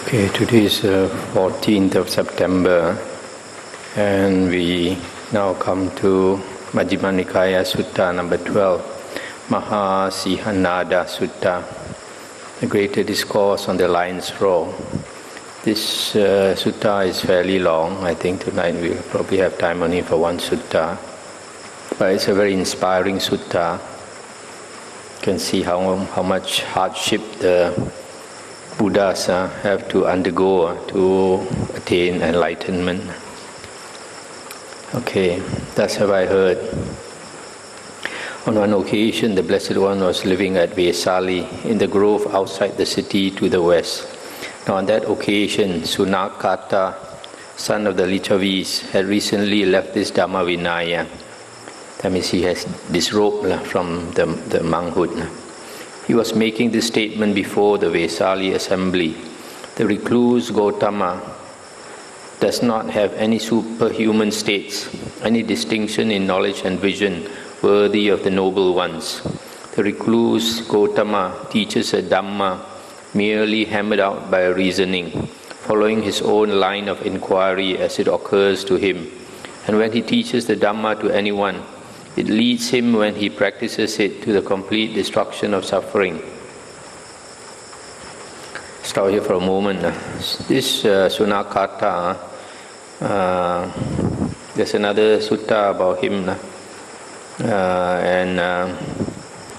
Okay, today is 14th of September, and we now come to Majjhima Nikaya Sutta number 12, Mahasihanada Sutta, the greater discourse on the lion's roar. This sutta is fairly long. I think tonight we'll probably have time only for one sutta, but it's a very inspiring sutta. You can see how much hardship the Buddhas have to undergo to attain enlightenment. Okay, thus have I heard. On one occasion, the Blessed One was living at Vesali in the grove outside the city to the west. Now on that occasion, Sunakata, son of the Lichavis, had recently left this Dhammavinaya. That means he has disrobed from the monkhood. He was making this statement before the Vesali assembly. The recluse Gotama does not have any superhuman states, any distinction in knowledge and vision worthy of the noble ones. The recluse Gotama teaches a Dhamma merely hammered out by reasoning, following his own line of inquiry as it occurs to him. And when he teaches the Dhamma to anyone, it leads him, when he practices it, to the complete destruction of suffering. Stop here for a moment. This Sunakata, there's another sutta about him. And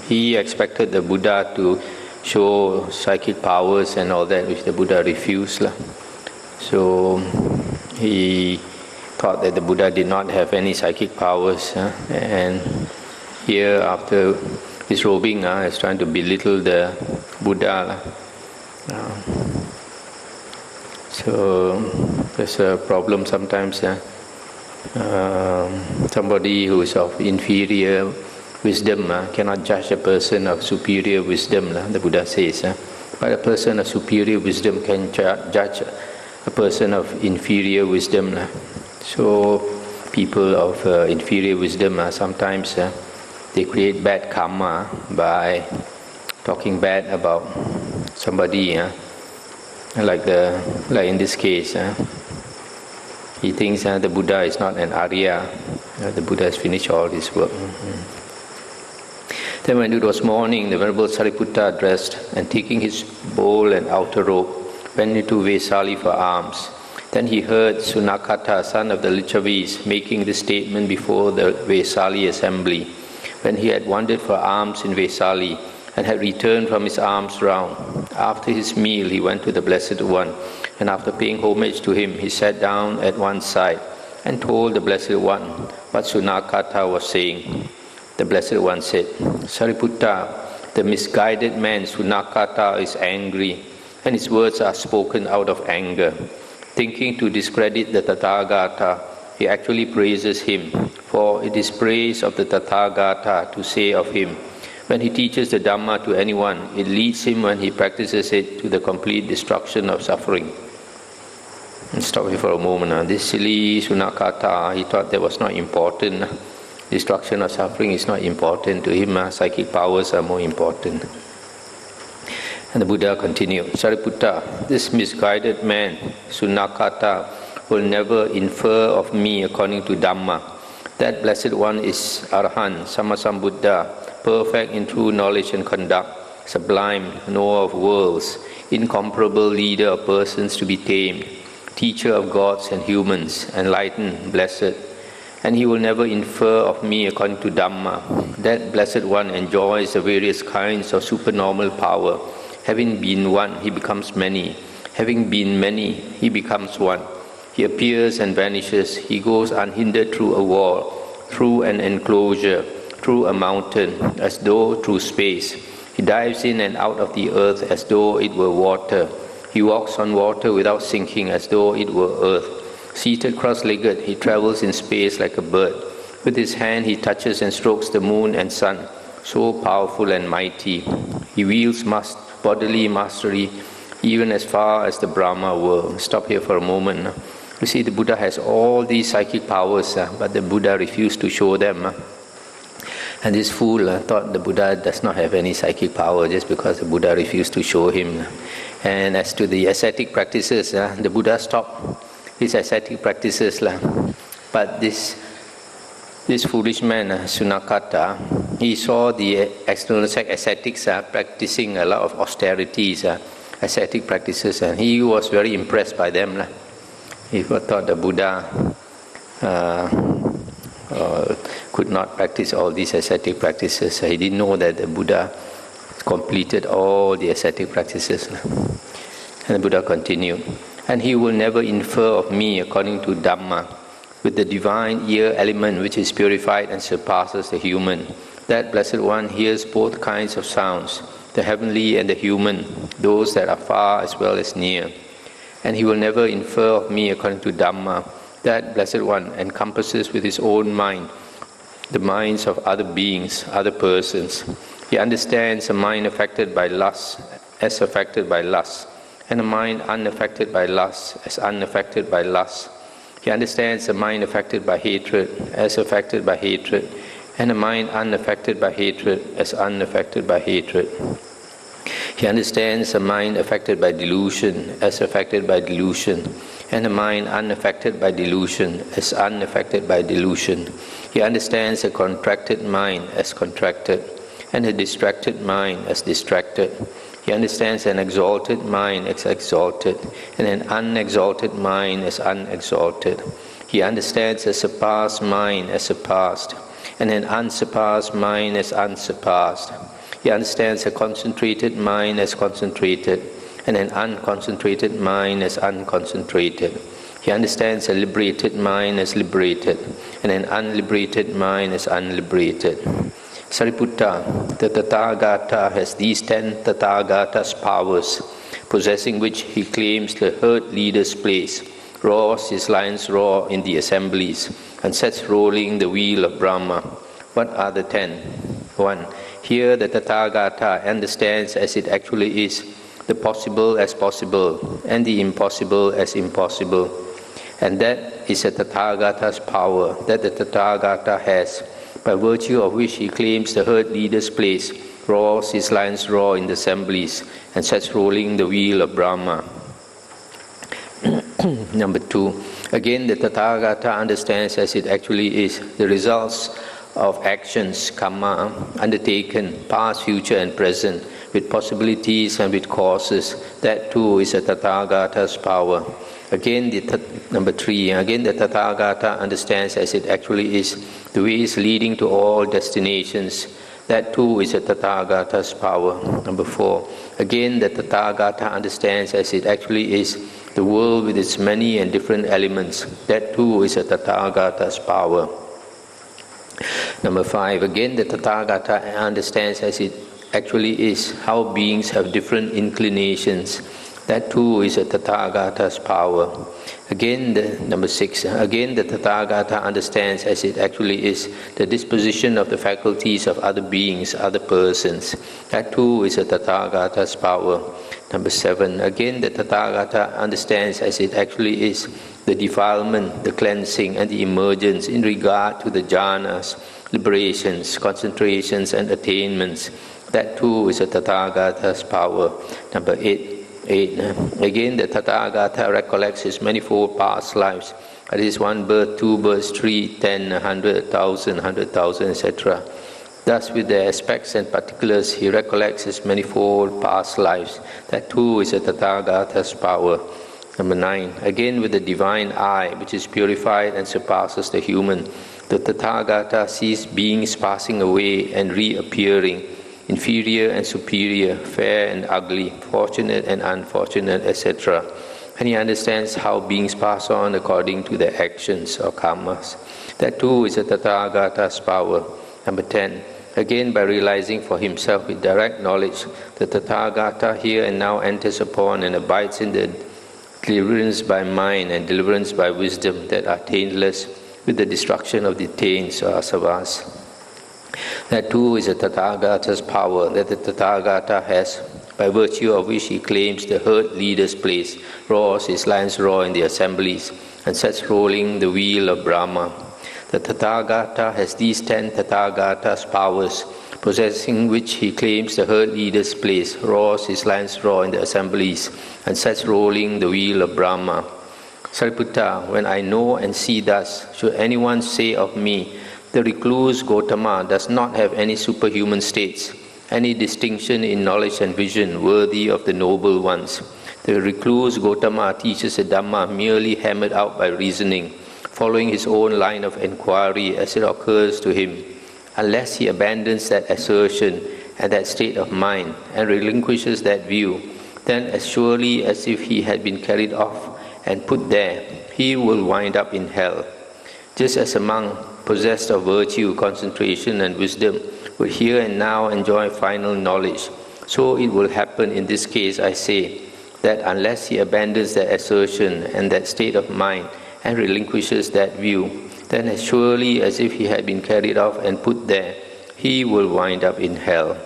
he expected the Buddha to show psychic powers and all that, which the Buddha refused. So he thought that the Buddha did not have any psychic powers, and here after disrobing is trying to belittle the Buddha. So there's a problem sometimes. Somebody who is of inferior wisdom cannot judge a person of superior wisdom, the Buddha says. But a person of superior wisdom can judge a person of inferior wisdom. So people of inferior wisdom sometimes they create bad karma by talking bad about somebody. Like in this case, he thinks the Buddha is not an Arya. The Buddha has finished all his work. Then when it was morning, the Venerable Sariputta dressed and taking his bowl and outer robe, went into Vesali for alms. Then he heard Sunakata, son of the Lichavis, making this statement before the Vesali assembly. When he had wandered for alms in Vesali and had returned from his alms round, after his meal he went to the Blessed One, and after paying homage to him, he sat down at one side and told the Blessed One what Sunakata was saying. The Blessed One said, Sariputta, the misguided man Sunakata is angry, and his words are spoken out of anger. Thinking to discredit the Tathagata, he actually praises him, for it is praise of the Tathagata to say of him, when he teaches the Dhamma to anyone, it leads him, when he practices it, to the complete destruction of suffering. And stop here for a moment. This silly Sunakata, he thought that was not important. Destruction of suffering is not important to him. Psychic powers are more important. And the Buddha continued, Sariputta, this misguided man, Sunakata, will never infer of me according to Dhamma. That Blessed One is Arahant, Sammasambuddha, perfect in true knowledge and conduct, sublime, knower of worlds, incomparable leader of persons to be tamed, teacher of gods and humans, enlightened, blessed. And he will never infer of me according to Dhamma. That Blessed One enjoys the various kinds of supernormal power. Having been one, he becomes many. Having been many, he becomes one. He appears and vanishes. He goes unhindered through a wall, through an enclosure, through a mountain, as though through space. He dives in and out of the earth as though it were water. He walks on water without sinking, as though it were earth. Seated cross-legged, he travels in space like a bird. With his hand he touches and strokes the moon and sun, so powerful and mighty. He wields bodily mastery even as far as the Brahma world. Stop here for a moment. You see, the Buddha has all these psychic powers, but the Buddha refused to show them. And this fool thought the Buddha does not have any psychic power just because the Buddha refused to show him. And as to the ascetic practices, the Buddha stopped his ascetic practices. But this foolish man, Sunakata, he saw the external ascetics practicing a lot of austerities, ascetic practices, and he was very impressed by them. He thought the Buddha could not practice all these ascetic practices. He didn't know that the Buddha completed all the ascetic practices. And the Buddha continued, and he will never infer of me according to Dhamma, with the divine ear element which is purified and surpasses the human. That Blessed One hears both kinds of sounds, the heavenly and the human, those that are far as well as near. And he will never infer of me according to Dhamma. That Blessed One encompasses with his own mind the minds of other beings, other persons. He understands a mind affected by lust as affected by lust, and a mind unaffected by lust as unaffected by lust. He understands a mind affected by hatred as affected by hatred, and a mind unaffected by hatred as unaffected by hatred. He understands a mind affected by delusion as affected by delusion, and a mind unaffected by delusion as unaffected by delusion. He understands a contracted mind as contracted, and a distracted mind as distracted. He understands an exalted mind as exalted, and an unexalted mind as unexalted. He understands a surpassed mind as surpassed, and an unsurpassed mind as unsurpassed. He understands a concentrated mind as concentrated, and an unconcentrated mind as unconcentrated. He understands a liberated mind as liberated, and an unliberated mind as unliberated. Sariputta, the Tathagata has these 10 Tathagatas powers, possessing which he claims the herd leader's place, roars his lion's roar in the assemblies, and sets rolling the wheel of Brahma. What are the 10? 1. Here the Tathagata understands as it actually is, the possible as possible, and the impossible as impossible. And that is a Tathagata's power that the Tathagata has, by virtue of which he claims the herd leader's place, roars his lion's roar in the assemblies, and sets rolling the wheel of Brahma. Number 2. Again, the Tathagata understands as it actually is the results of actions, karma, undertaken, past, future, and present, with possibilities and with causes. That too is a Tathagata's power. Again, number 3. Again, the Tathagata understands as it actually is the ways leading to all destinations. That too is a Tathagata's power. Number 4. Again, the Tathagata understands as it actually is the world with its many and different elements. That too is a Tathagata's power. Number 5. Again, the Tathagata understands as it actually is how beings have different inclinations. That too is a Tathagata's power. Again, number 6. Again, the Tathagata understands as it actually is the disposition of the faculties of other beings, other persons. That too is a Tathagata's power. Number 7. Again, the Tathagata understands as it actually is the defilement, the cleansing, and the emergence in regard to the jhanas, liberations, concentrations, and attainments. That too is a Tathagata's power. Number 8. Again, the Tathagata recollects his manifold past lives. That is 1 birth, 2 births, 3, 10, 100, 1,000, etc. Thus, with the aspects and particulars, he recollects his manifold past lives. That too is a Tathagata's power. Number 9. Again, with the divine eye, which is purified and surpasses the human, the Tathagata sees beings passing away and reappearing, inferior and superior, fair and ugly, fortunate and unfortunate, etc. And he understands how beings pass on according to their actions or karmas. That too is a Tathagata's power. Number 10. Again, by realizing for himself with direct knowledge, the Tathagata here and now enters upon and abides in the deliverance by mind and deliverance by wisdom that are taintless, with the destruction of the taints or asavas. That too is a Tathagata's power that the Tathagata has, by virtue of which he claims the herd leader's place, roars his lion's roar in the assemblies, and sets rolling the wheel of Brahma. The Tathagata has these 10 Tathagatas' powers, possessing which he claims the herd leader's place, roars his lion's roar in the assemblies, and sets rolling the wheel of Brahma. Sariputta, when I know and see thus, should anyone say of me, the recluse Gotama does not have any superhuman states, any distinction in knowledge and vision worthy of the noble ones. The recluse Gotama teaches the Dhamma merely hammered out by reasoning, following his own line of inquiry as it occurs to him. Unless he abandons that assertion and that state of mind and relinquishes that view, then as surely as if he had been carried off and put there, he will wind up in hell. Just as a monk possessed of virtue, concentration and wisdom would here and now enjoy final knowledge, so it will happen in this case, I say, that unless he abandons that assertion and that state of mind and relinquishes that view, then as surely as if he had been carried off and put there, he will wind up in hell.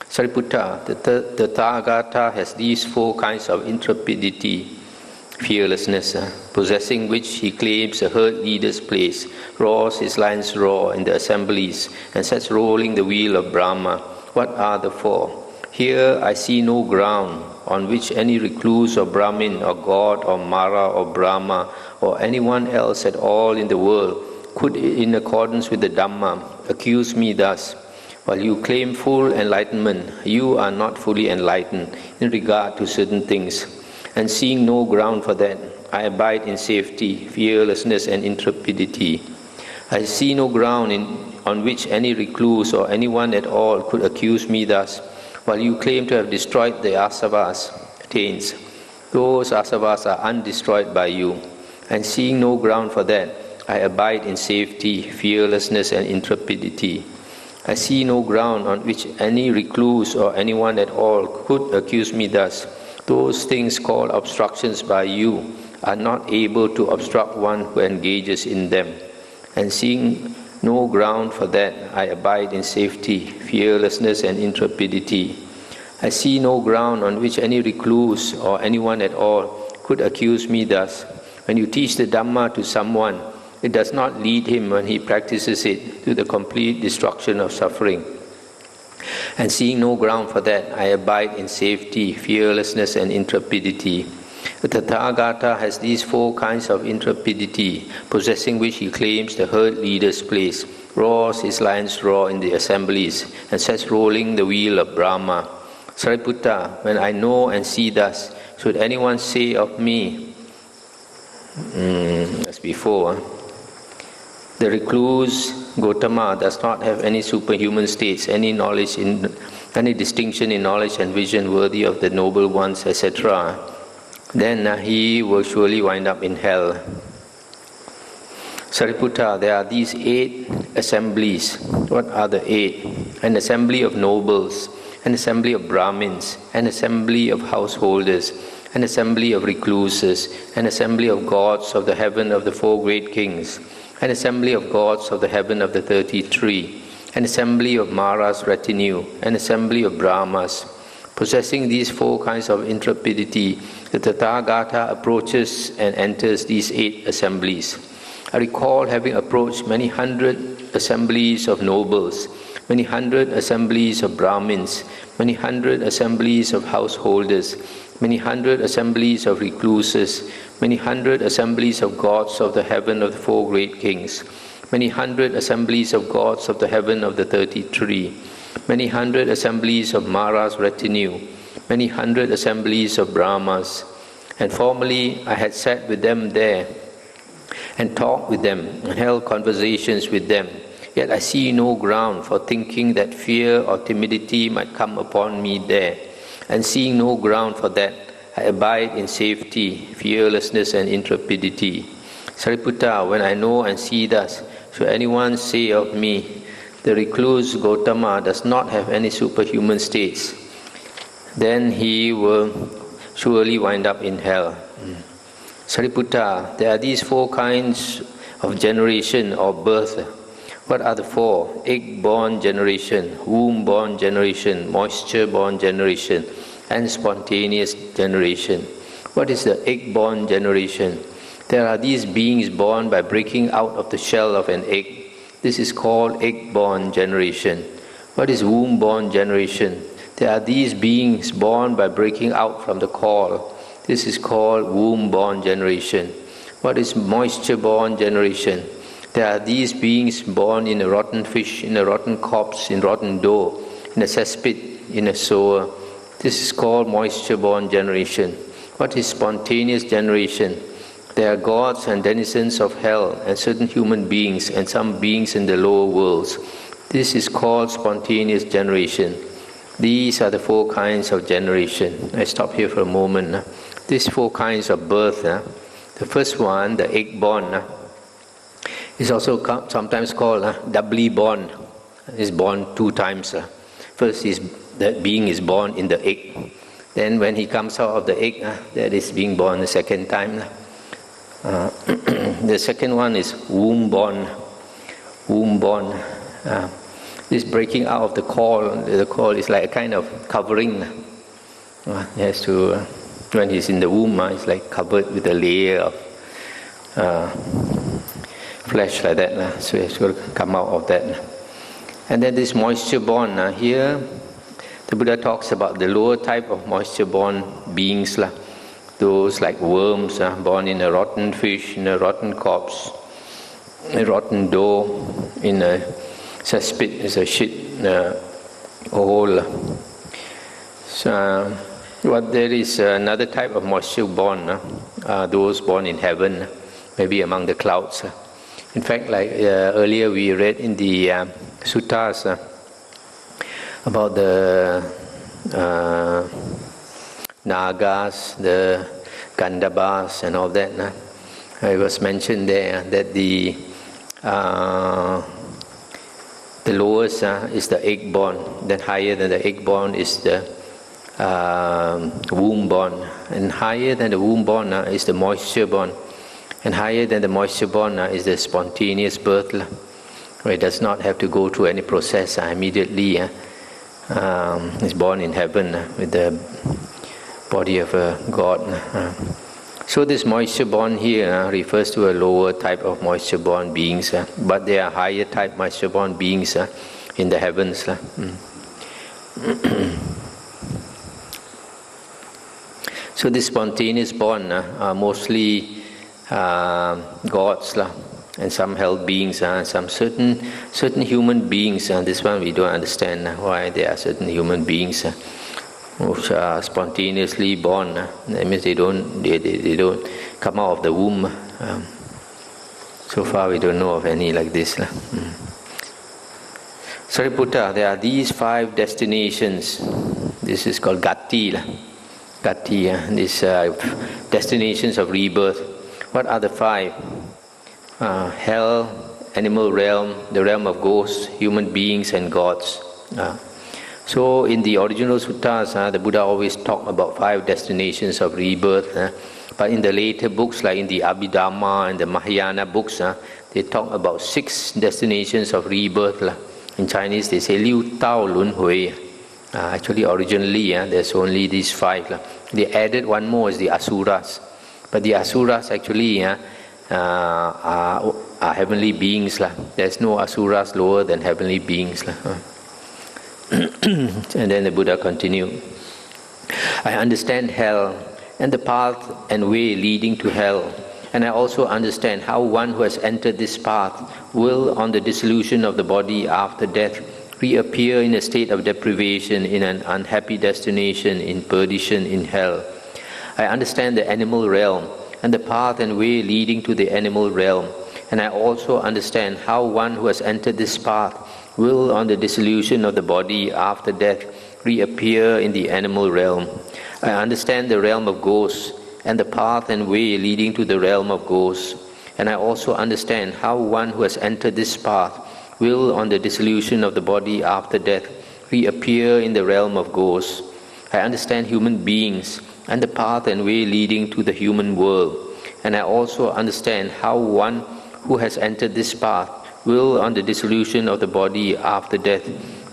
Sariputta, the Tathagata has these four kinds of intrepidity: fearlessness, possessing which he claims a herd leader's place, roars his lion's roar in the assemblies, and sets rolling the wheel of Brahma. What are the four? Here I see no ground on which any recluse or Brahmin or God or Mara or Brahma or anyone else at all in the world could, in accordance with the Dhamma, accuse me thus. While you claim full enlightenment, you are not fully enlightened in regard to certain things. And seeing no ground for that, I abide in safety, fearlessness and intrepidity. I see no ground on which any recluse or anyone at all could accuse me thus. While you claim to have destroyed the asavas, taints, those asavas are undestroyed by you. And seeing no ground for that, I abide in safety, fearlessness and intrepidity. I see no ground on which any recluse or anyone at all could accuse me thus. Those things called obstructions by you are not able to obstruct one who engages in them. And seeing no ground for that, I abide in safety, fearlessness and intrepidity. I see no ground on which any recluse or anyone at all could accuse me thus. When you teach the Dhamma to someone, it does not lead him when he practices it to the complete destruction of suffering. And seeing no ground for that, I abide in safety, fearlessness and intrepidity. The Tathagata has these four kinds of intrepidity, possessing which he claims the herd leader's place, roars his lion's roar in the assemblies, and sets rolling the wheel of Brahma. Sariputta, when I know and see thus, should anyone say of me, as before, the recluse Gotama does not have any superhuman states, any distinction in knowledge and vision worthy of the noble ones, etc., then he will surely wind up in hell. Sariputta, there are these 8 assemblies. What are the 8? An assembly of nobles, an assembly of Brahmins, an assembly of householders, an assembly of recluses, an assembly of gods of the heaven of the 4 great kings, an assembly of gods of the heaven of the 33, an assembly of Mara's retinue, an assembly of Brahmas. Possessing these 4 kinds of intrepidity, the Tathagata approaches and enters these 8 assemblies. I recall having approached many hundred assemblies of nobles, many hundred assemblies of Brahmins, many hundred assemblies of householders, many hundred assemblies of recluses, many hundred assemblies of gods of the heaven of the 4 great kings, many hundred assemblies of gods of the heaven of the 33, many hundred assemblies of Mara's retinue, many hundred assemblies of Brahmas. And formerly I had sat with them there and talked with them and held conversations with them. Yet I see no ground for thinking that fear or timidity might come upon me there. And seeing no ground for that, I abide in safety, fearlessness and intrepidity. Sariputta, when I know and see thus, should anyone say of me, the recluse Gotama does not have any superhuman states, then he will surely wind up in hell. Sariputta, there are these 4 kinds of generation or birth. What are the 4? Egg-born generation, womb-born generation, moisture-born generation, and spontaneous generation. What is the egg-born generation? There are these beings born by breaking out of the shell of an egg. This is called egg-born generation. What is womb-born generation? There are these beings born by breaking out from the call. This is called womb-born generation. What is moisture-born generation? There are these beings born in a rotten fish, in a rotten corpse, in rotten dough, in a cesspit, in a sewer. This is called moisture-born generation. What is spontaneous generation? There are gods and denizens of hell, and certain human beings, and some beings in the lower worlds. This is called spontaneous generation. These are the 4 kinds of generation. I stop here for a moment. These 4 kinds of birth. The first one, the egg-born, is also sometimes called doubly born. Is born 2 times. First, the being is born in the egg. Then when he comes out of the egg, that is being born the second time. The second one is womb-born. Womb-born. This breaking out of the call is like a kind of covering. He has to, when he's in the womb, it's like covered with a layer of flesh like that. So he has to come out of that. And then this moisture-born, here the Buddha talks about the lower type of moisture-born beings. Those like worms, born in a rotten fish, in a rotten corpse, a rotten dough, in a cesspit, is a shit hole. So, there is another type of moisture-born, those born in heaven, maybe among the clouds. In fact, like earlier we read in the suttas about the Nagas, the Gandhabas and all that. It was mentioned there that the lowest is the egg-born, then higher than the egg-born is the womb-born, and higher than the womb-born is the moisture-born, and higher than the moisture-born is the spontaneous birth, where it does not have to go through any process immediately. Is born in heaven with the body of a god. So this moisture-born here refers to a lower type of moisture-born beings, but there are higher type moisture-born beings in the heavens. So this spontaneous born are mostly gods and some hell beings, some certain human beings. This one we don't understand why there are certain human beings which are spontaneously born. That means they don't come out of the womb. So far we don't know of any like this. Sariputta, there are these 5 destinations. This is called Gati. Gati, these destinations of rebirth. What are the 5? Hell, animal realm, the realm of ghosts, human beings and gods. So in the original suttas, the Buddha always talked about 5 destinations of rebirth. But in the later books, like in the Abhidhamma and the Mahayana books, they talk about 6 destinations of rebirth. In Chinese, they say Liu Tao Lun Hui. Actually, originally, there's only these 5. They added one more, is the Asuras. But the Asuras actually are heavenly beings. There's no Asuras lower than heavenly beings. And then the Buddha continued. I understand hell and the path and way leading to hell. And I also understand how one who has entered this path will, on the dissolution of the body after death, reappear in a state of deprivation in an unhappy destination, in perdition, in hell. I understand the animal realm and the path and way leading to the animal realm. And I also understand how one who has entered this path will, on the dissolution of the body after death, reappear in the animal realm. I understand the realm of ghosts and the path and way leading to the realm of ghosts. And I also understand how one who has entered this path will, on the dissolution of the body after death, reappear in the realm of ghosts. I understand human beings and the path and way leading to the human world. And I also understand how one who has entered this path will, on the dissolution of the body after death,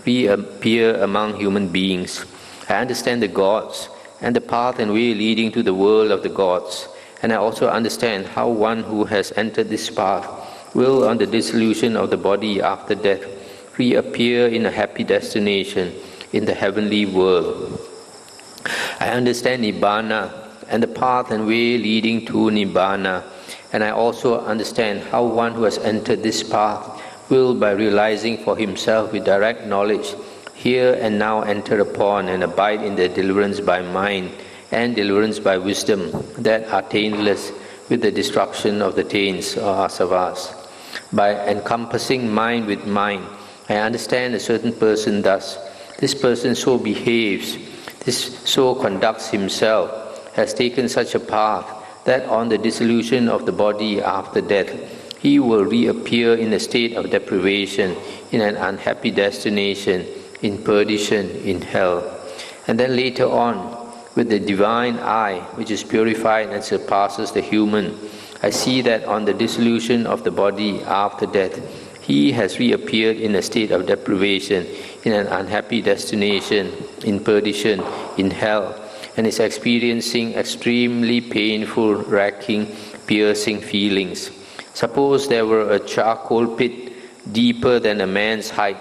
reappear among human beings. I understand the gods and the path and way leading to the world of the gods. And I also understand how one who has entered this path will, on the dissolution of the body after death, reappear in a happy destination in the heavenly world. I understand Nibbana and the path and way leading to Nibbana, and I also understand how one who has entered this path will, by realizing for himself with direct knowledge, here and now enter upon and abide in the deliverance by mind and deliverance by wisdom that are taintless with the destruction of the taints or asavas. By encompassing mind with mind, I understand a certain person thus. This person so behaves, this so conducts himself, has taken such a path that on the dissolution of the body after death, he will reappear in a state of deprivation, in an unhappy destination, in perdition, in hell. And then later on, with the divine eye, which is purified and surpasses the human, I see that on the dissolution of the body after death, he has reappeared in a state of deprivation, in an unhappy destination, in perdition, in hell, and is experiencing extremely painful, racking, piercing feelings. Suppose there were a charcoal pit deeper than a man's height,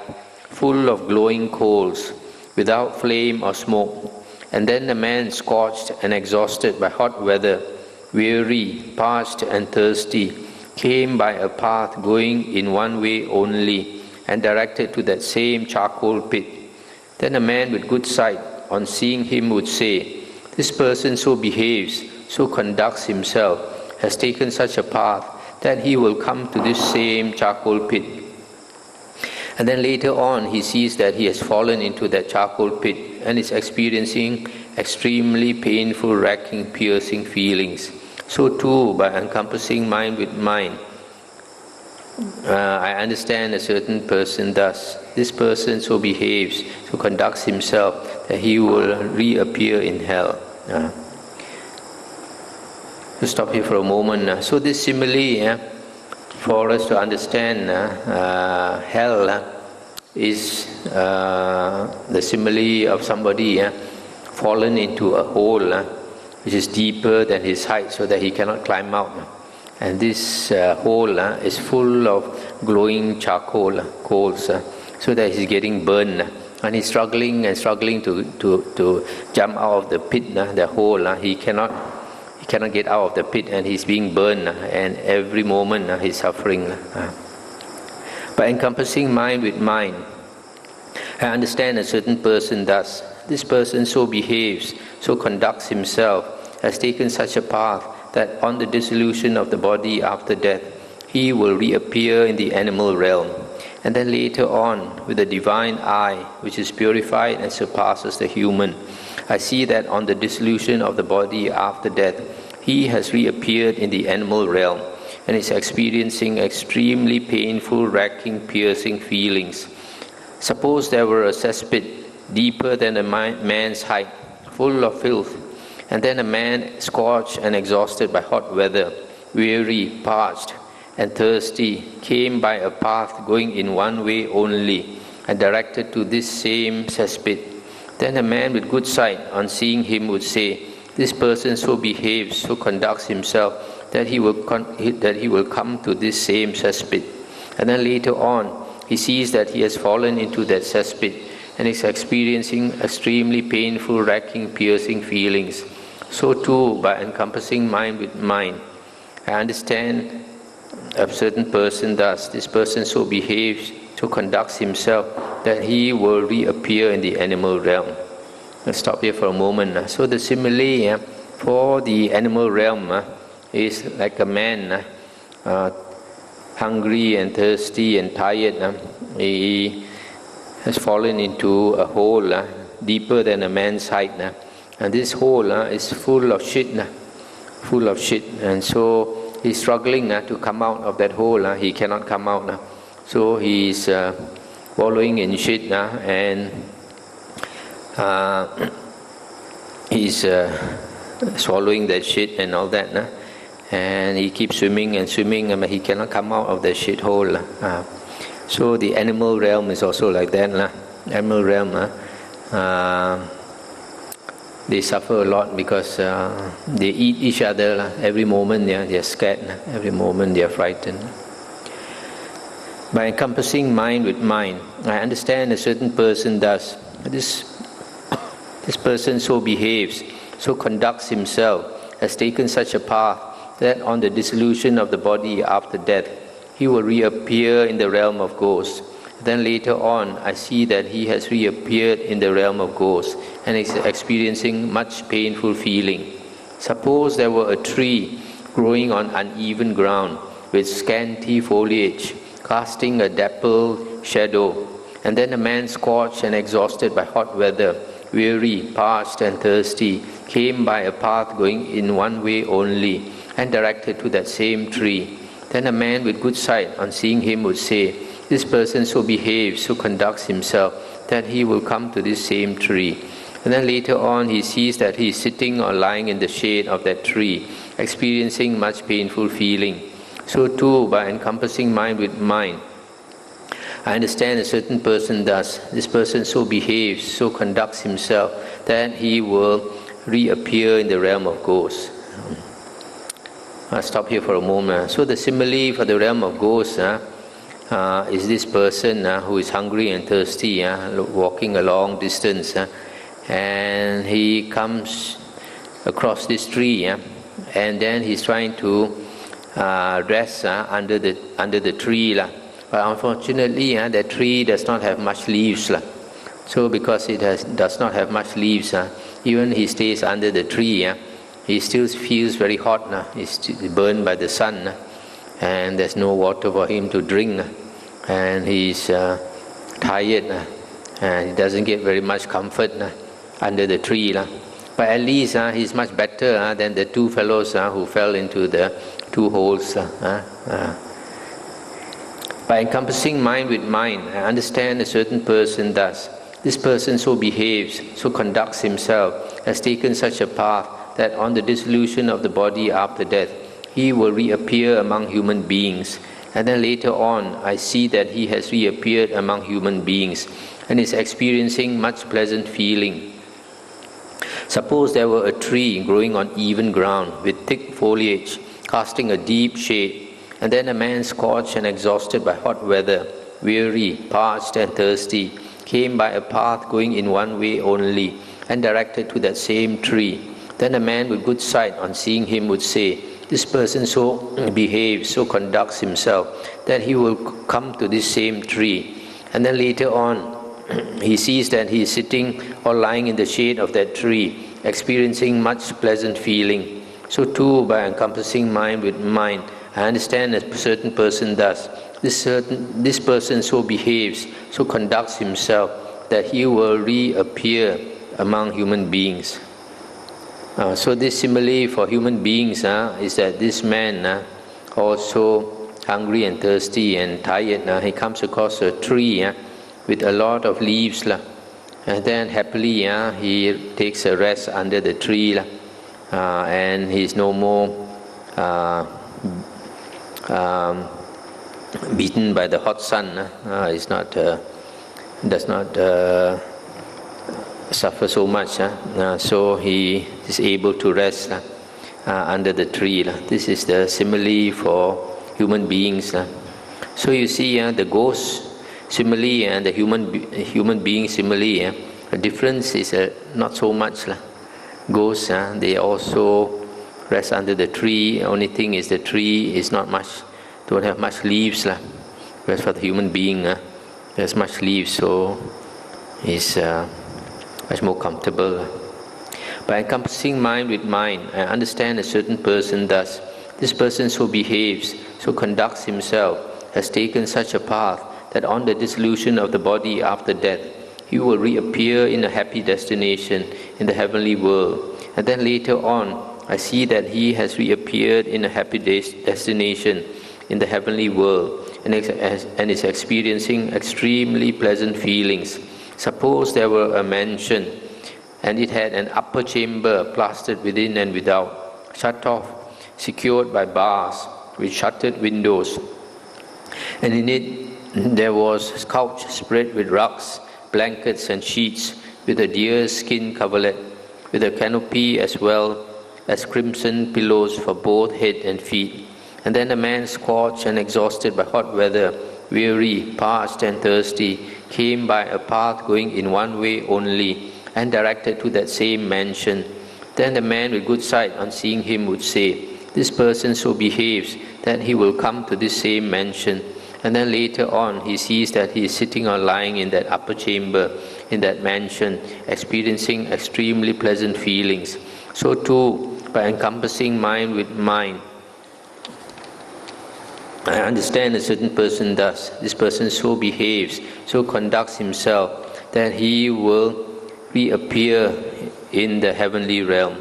full of glowing coals, without flame or smoke, and then a man scorched and exhausted by hot weather, weary, parched and thirsty, came by a path going in one way only, and directed to that same charcoal pit. Then a man with good sight, on seeing him, would say, "This person so behaves, so conducts himself, has taken such a path, that he will come to this same charcoal pit." And then later on, he sees that he has fallen into that charcoal pit and is experiencing extremely painful, racking, piercing feelings. So too, by encompassing mind with mind, I understand a certain person thus. This person so behaves, so conducts himself, that he will reappear in hell. To stop here for a moment. So this simile, for us to understand, hell is the simile of somebody fallen into a hole which is deeper than his height, so that he cannot climb out. And this hole is full of glowing charcoal coals, so that he's getting burned. And he's struggling to jump out of the pit, the hole. He cannot get out of the pit, and he's being burned, and every moment he's suffering. By encompassing mind with mind, I understand a certain person thus. This person so behaves, so conducts himself, has taken such a path, that on the dissolution of the body after death, he will reappear in the animal realm. And then later on, with the divine eye, which is purified and surpasses the human, I see that on the dissolution of the body after death, he has reappeared in the animal realm and is experiencing extremely painful, racking, piercing feelings. Suppose there were a cesspit deeper than a man's height, full of filth, and then a man scorched and exhausted by hot weather, weary, parched, and thirsty, came by a path going in one way only, and directed to this same cesspit. Then a man with good sight, on seeing him, would say, "This person so behaves, so conducts himself, that he will come to this same cesspit." And then later on, he sees that he has fallen into that cesspit and is experiencing extremely painful, racking, piercing feelings. So too, by encompassing mind with mind, I understand a certain person thus. This person so behaves, so conducts himself, that he will reappear in the animal realm. Let's stop here for a moment. So the simile for the animal realm is like a man hungry and thirsty and tired. He has fallen into a hole deeper than a man's height. And this hole is full of shit. And so he's struggling to come out of that hole. He cannot come out. So he's wallowing in shit, and he's swallowing that shit and all that. And he keeps swimming and swimming, but he cannot come out of the shit hole. So the animal realm is also like that. Animal realm, they suffer a lot because they eat each other. Every moment they are scared. Every moment they are frightened. By encompassing mind with mind, I understand a certain person thus. This person so behaves, so conducts himself, has taken such a path that on the dissolution of the body after death, he will reappear in the realm of ghosts. Then later on, I see that he has reappeared in the realm of ghosts and is experiencing much painful feeling. Suppose there were a tree growing on uneven ground with scanty foliage, casting a dappled shadow, and then a man scorched and exhausted by hot weather, weary, parched and thirsty, came by a path going in one way only and directed to that same tree. Then a man with good sight on seeing him would say, "This person so behaves, so conducts himself, that he will come to this same tree." And then later on he sees that he is sitting or lying in the shade of that tree, experiencing much painful feeling. So too, by encompassing mind with mind, I understand a certain person thus. This person so behaves, so conducts himself, that he will reappear in the realm of ghosts. I'll stop here for a moment. So the simile for the realm of ghosts is this person who is hungry and thirsty, walking a long distance, and he comes across this tree, and then he's trying to rest under the tree. But unfortunately, the tree does not have much leaves. So because it does not have much leaves, even he stays under the tree, he still feels very hot. He's burned by the sun, and there's no water for him to drink, and he's tired, and he doesn't get very much comfort under the tree. But at least he's much better than the two fellows who fell into the two holes. By encompassing mind with mind, I understand a certain person thus. This person so behaves, so conducts himself, has taken such a path that on the dissolution of the body after death, he will reappear among human beings. And then later on, I see that he has reappeared among human beings and is experiencing much pleasant feeling. Suppose there were a tree growing on even ground with thick foliage, casting a deep shade, and then a man scorched and exhausted by hot weather, weary, parched and thirsty, came by a path going in one way only and directed to that same tree. Then a man with good sight on seeing him would say, "This person so behaves, so conducts himself, that he will come to this same tree." And then later on, he sees that he is sitting or lying in the shade of that tree, experiencing much pleasant feeling. So too, by encompassing mind with mind, I understand a certain person thus. This person so behaves, so conducts himself, that he will reappear among human beings. So this simile for human beings is that this man, also hungry and thirsty and tired, he comes across a tree with a lot of leaves, and then happily he takes a rest under the tree, and he's no more beaten by the hot sun. Does not suffer so much. So he is able to rest under the tree. This is the simile for human beings. So you see, the ghost simile and the human being simile, the difference is not so much. Ghosts, they also rest under the tree. Only thing is the tree is not much, don't have much leaves. Whereas for the human being, there's much leaves, so it's much more comfortable. By encompassing mind with mind, I understand a certain person thus. This person so behaves, so conducts himself, has taken such a path that on the dissolution of the body after death, he will reappear in a happy destination in the heavenly world. And then later on, I see that he has reappeared in a happy destination in the heavenly world and is experiencing extremely pleasant feelings. Suppose there were a mansion and it had an upper chamber plastered within and without, shut off, secured by bars with shuttered windows. And in it there was a couch spread with rugs, blankets and sheets, with a deer skin coverlet, with a canopy as well as crimson pillows for both head and feet. And then a man scorched and exhausted by hot weather, weary, parched and thirsty, came by a path going in one way only, and directed to that same mansion. Then the man with good sight, on seeing him, would say, "This person so behaves that he will come to this same mansion." And then later on, he sees that he is sitting or lying in that upper chamber, in that mansion, experiencing extremely pleasant feelings. So too, by encompassing mind with mind, I understand a certain person thus. This person so behaves, so conducts himself, that he will reappear in the heavenly realm.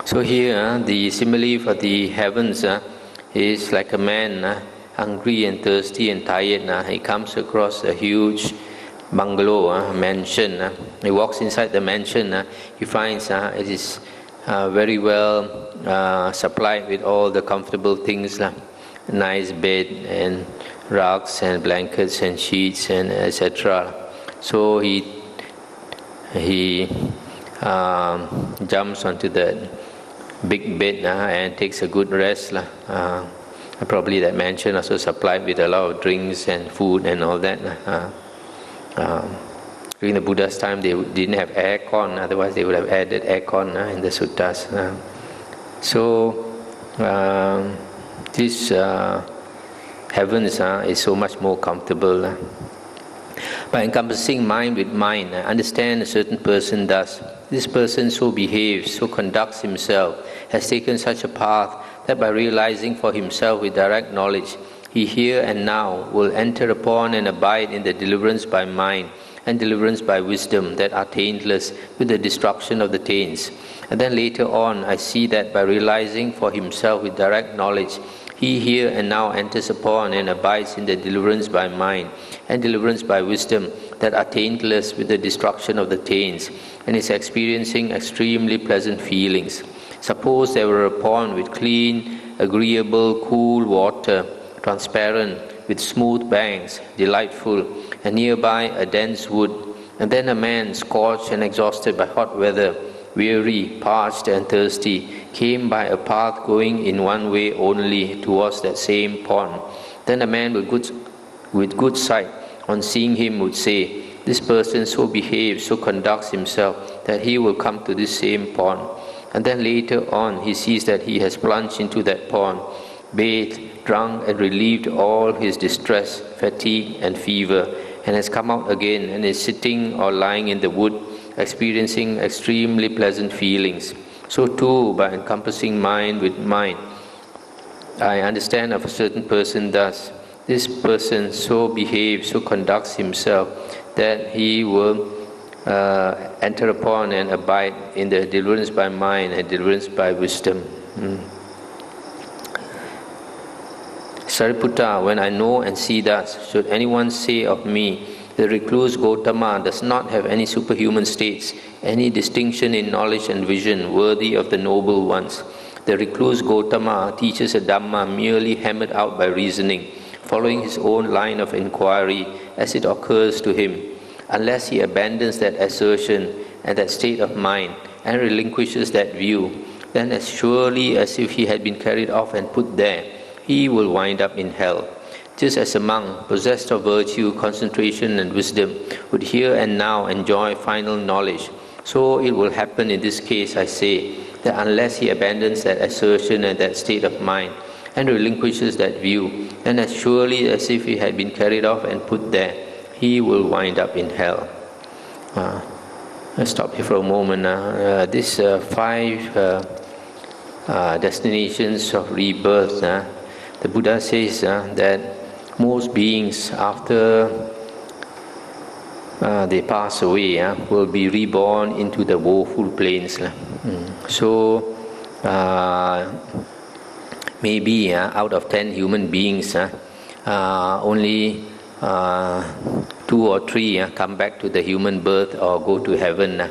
So here, the simile for the heavens is like a man hungry and thirsty and tired. He comes across a huge bungalow, mansion. He walks inside the mansion. He finds it is very well supplied with all the comfortable things, nice bed and rugs and blankets and sheets and etc. So he jumps onto the big bed and takes a good rest. Probably that mansion also supplied with a lot of drinks and food and all that. During the Buddha's time, they didn't have aircon, otherwise they would have added aircon in the suttas. So this heavens is so much more comfortable. By encompassing mind with mind, understand a certain person thus. This person so behaves, so conducts himself, has taken such a path that by realizing for himself with direct knowledge, he here and now will enter upon and abide in the deliverance by mind and deliverance by wisdom that are taintless with the destruction of the taints. And then later on, I see that by realizing for himself with direct knowledge, he here and now enters upon and abides in the deliverance by mind and deliverance by wisdom that are taintless with the destruction of the taints, and is experiencing extremely pleasant feelings. Suppose there were a pond with clean, agreeable, cool water, transparent, with smooth banks, delightful, and nearby a dense wood, and then a man, scorched and exhausted by hot weather, weary, parched and thirsty, came by a path going in one way only towards that same pond. Then a man with good sight, on seeing him, would say, "This person so behaves, so conducts himself, that he will come to this same pond." And then later on, he sees that he has plunged into that pond, bathed, drunk, and relieved all his distress, fatigue, and fever, and has come out again and is sitting or lying in the wood, experiencing extremely pleasant feelings. So too, by encompassing mind with mind, I understand of a certain person thus. This person so behaves, so conducts himself, that he will enter upon and abide in the deliverance by mind and deliverance by wisdom. Sariputta, when I know and see thus, should anyone say of me, the recluse Gotama does not have any superhuman states, any distinction in knowledge and vision worthy of the noble ones. The recluse Gotama teaches a Dhamma merely hammered out by reasoning, following his own line of inquiry as it occurs to him. Unless he abandons that assertion and that state of mind and relinquishes that view, then as surely as if he had been carried off and put there, he will wind up in hell. Just as a monk, possessed of virtue, concentration and wisdom, would here and now enjoy final knowledge, so it will happen in this case, I say, that unless he abandons that assertion and that state of mind and relinquishes that view, then as surely as if he had been carried off and put there, he will wind up in hell. Let's stop here for a moment. These 5 destinations of rebirth, the Buddha says that most beings, after they pass away, will be reborn into the woeful plains. So maybe out of 10 human beings, only 2 or 3 come back to the human birth or go to heaven,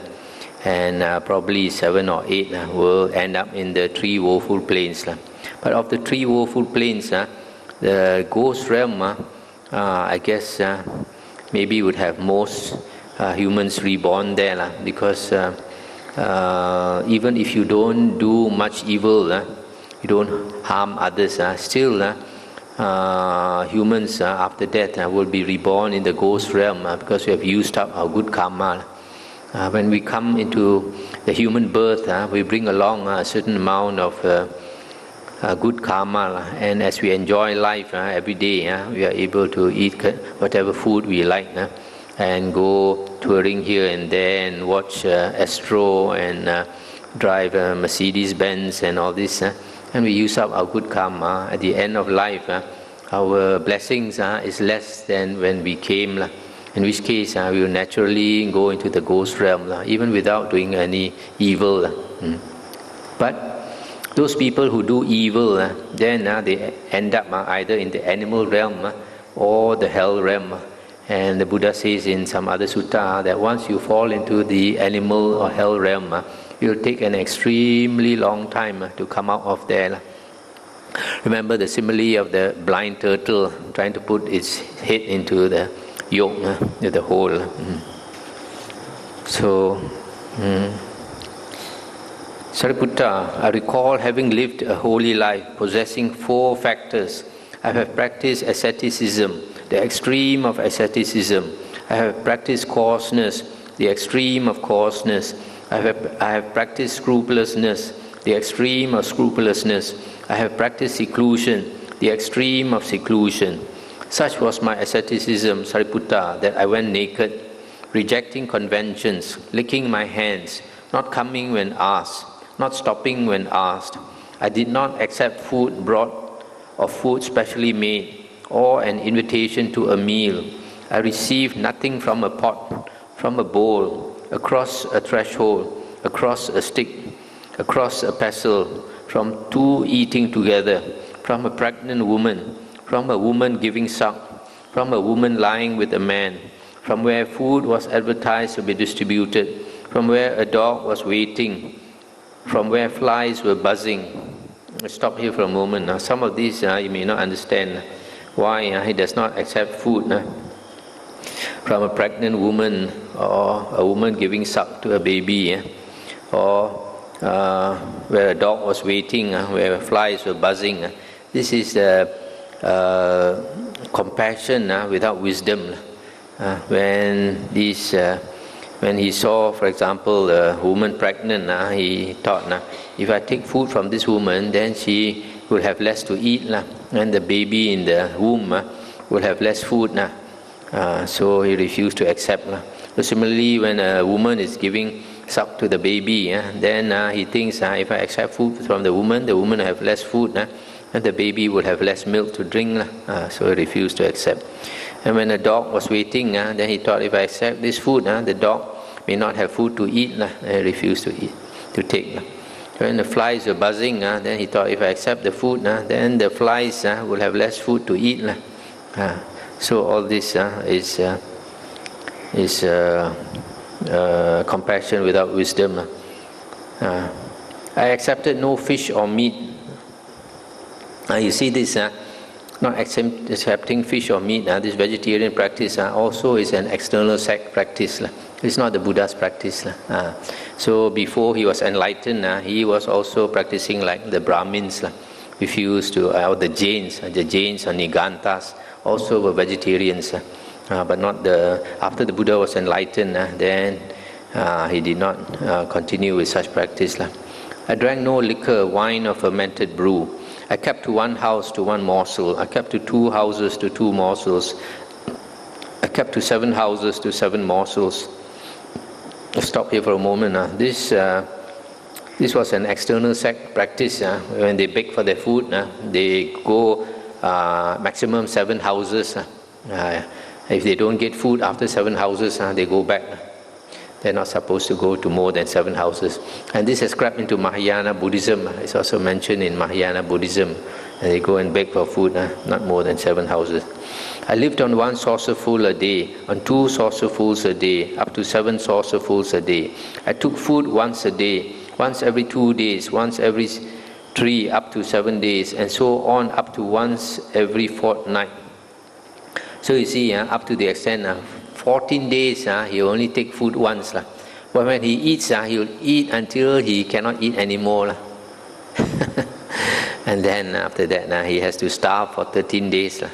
and probably 7 or 8 will end up in the 3 woeful plains. But of the 3 woeful plains, the ghost realm, I guess maybe would have most humans reborn there, because even if you don't do much evil, you don't harm others. Still, humans after death will be reborn in the ghost realm because we have used up our good karma. When we come into the human birth, we bring along a certain amount of good karma, and as we enjoy life every day, we are able to eat whatever food we like, and go touring here and there and watch Astro and drive Mercedes Benz and all this, and we use up our good karma. At the end of life, our blessings is less than when we came, in which case we will naturally go into the ghost realm, even without doing any evil. But those people who do evil, then they end up either in the animal realm or the hell realm. And the Buddha says in some other sutta that once you fall into the animal or hell realm, it will take an extremely long time to come out of there. Remember the simile of the blind turtle trying to put its head into the yolk, the hole. So, Sariputta, I recall having lived a holy life, possessing 4 factors. I have practiced asceticism, the extreme of asceticism. I have practiced coarseness, the extreme of coarseness. I have practiced scrupulousness, the extreme of scrupulousness. I have practiced seclusion, the extreme of seclusion. Such was my asceticism, Sariputta, that I went naked, rejecting conventions, licking my hands, not coming when asked, not stopping when asked. I did not accept food brought or food specially made, or an invitation to a meal. I received nothing from a pot, from a bowl, across a threshold, across a stick, across a pestle, from 2 eating together, from a pregnant woman, from a woman giving suck, from a woman lying with a man, from where food was advertised to be distributed, from where a dog was waiting, from where flies were buzzing. Let's stop here for a moment. Now, some of these you may not understand why he does not accept food. From a pregnant woman, or a woman giving suck to a baby, or where a dog was waiting, where flies were buzzing. This is compassion without wisdom. When he saw, for example, a woman pregnant, he thought, if I take food from this woman, then she will have less to eat, and the baby in the womb will have less food. So he refused to accept. So similarly, when a woman is giving suck to the baby, then he thinks, if I accept food from the woman will have less food, and the baby will have less milk to drink. So he refused to accept. And when a dog was waiting, then he thought, if I accept this food, the dog may not have food to eat. And he refused to take. When the flies were buzzing, then he thought, if I accept the food, then the flies will have less food to eat. So all this is compassion without wisdom. I accepted no fish or meat. You see this, not accepting fish or meat, this vegetarian practice also is an external sect practice. It's not the Buddha's practice. So before he was enlightened, he was also practicing like the Brahmins, refused to, or the Jains or Nigantas also were vegetarians, but not after the Buddha was enlightened, then he did not continue with such practice. I drank no liquor, wine or fermented brew. I kept to one house to one morsel. I kept to 2 houses to 2 morsels. I kept to 7 houses to 7 morsels. Let's stop here for a moment. This was an external sect practice. When they beg for their food, they go maximum 7 houses. If they don't get food after 7 houses, they go back. They're not supposed to go to more than 7 houses. And this has crept into Mahayana Buddhism. It's also mentioned in Mahayana Buddhism. And they go and beg for food, not more than 7 houses. I lived on 1 saucerful a day, on 2 saucerfuls a day, up to 7 saucerfuls a day. I took food once a day, once every 2 days, once every 3, up to 7 days, and so on up to once every fortnight. So you see, up to the extent 14 days, he only take food once. But when he eats, he will eat until he cannot eat anymore. And then after that, he has to starve for 13 days.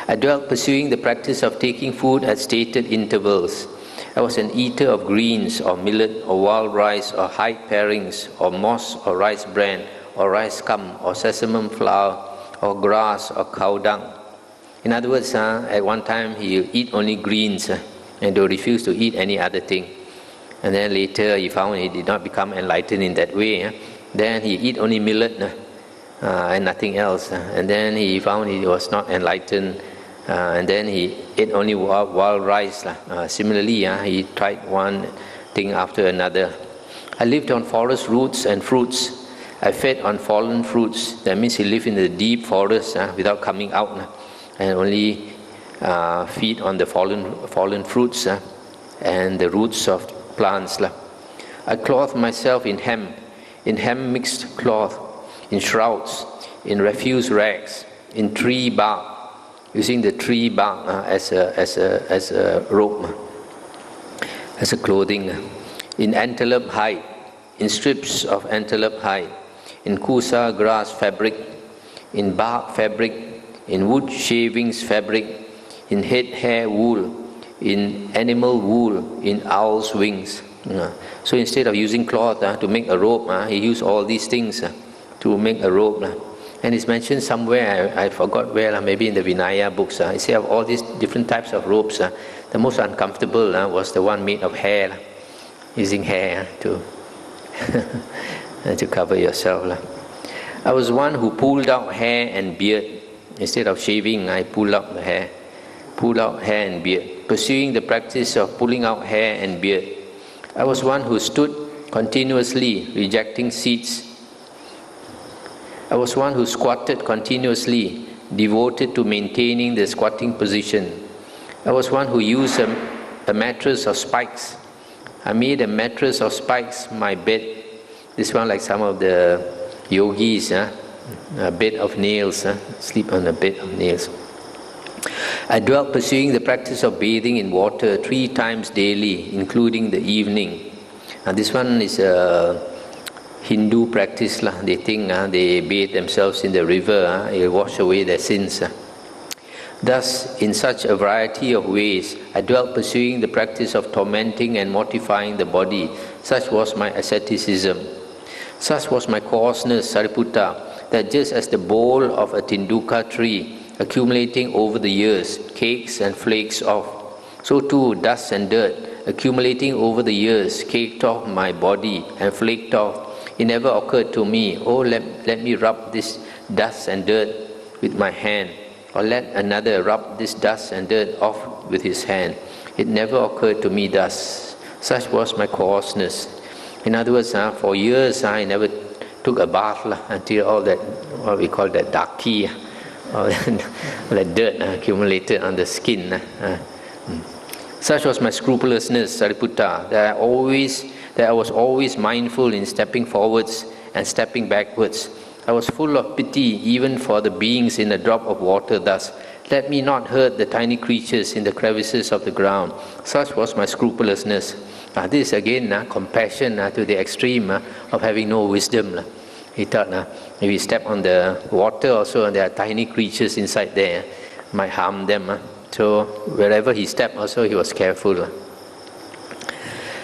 I dwelt pursuing the practice of taking food at stated intervals. I was an eater of greens or millet or wild rice or hide parings or moss or rice bran or rice scum or sesame flour or grass or cow dung. In other words, at one time he eat only greens and they refuse to eat any other thing. And then later he found he did not become enlightened in that way. Then he eat only millet and nothing else. And then he found he was not enlightened. And then he ate only wild rice. Similarly, he tried one thing after another. I lived on forest roots and fruits. I fed on fallen fruits. That means he lived in the deep forest without coming out and only feed on the fallen fruits and the roots of plants. I clothed myself in hemp mixed cloth, in shrouds, in refuse rags, in tree bark, using the tree bark as a robe, as a clothing, in antelope hide, in strips of antelope hide, in kusa grass fabric, in bark fabric, in wood shavings fabric, in head hair wool, in animal wool, in owl's wings. So instead of using cloth to make a robe, he used all these things to make a robe. And it's mentioned somewhere, I forgot where, maybe in the Vinaya books. It says of all these different types of robes, the most uncomfortable was the one made of hair, using hair to to cover yourself. I was one who pulled out hair and beard. Instead of shaving, I pulled out the hair. Pulled out hair and beard, pursuing the practice of pulling out hair and beard. I was one who stood continuously, rejecting seats. I was one who squatted continuously, devoted to maintaining the squatting position. I was one who used a mattress of spikes. I made a mattress of spikes my bed. This one like some of the yogis, a bed of nails, sleep on a bed of nails. I dwelt pursuing the practice of bathing in water 3 times daily, including the evening. And this one is a Hindu practice. They think they bathe themselves in the river, it will wash away their sins. Thus, in such a variety of ways, I dwelt pursuing the practice of tormenting and mortifying the body. Such was my asceticism. Such was my coarseness, Sariputta, that just as the bole of a tinduka tree, accumulating over the years, cakes and flakes off, so too dust and dirt, accumulating over the years, caked off my body and flaked off. It never occurred to me, let me rub this dust and dirt with my hand, or let another rub this dust and dirt off with his hand. It never occurred to me thus. Such was my coarseness. In other words, for years I never took a bath until all that, what we call that daki, or that dirt accumulated on the skin. Such was my scrupulousness, Sariputta, that I was always mindful in stepping forwards and stepping backwards. I was full of pity even for the beings in a drop of water thus. Let me not hurt the tiny creatures in the crevices of the ground. Such was my scrupulousness. This again, compassion to the extreme of having no wisdom. He thought if he step on the water also, there are tiny creatures inside there, might harm them. So wherever he stepped also, he was careful.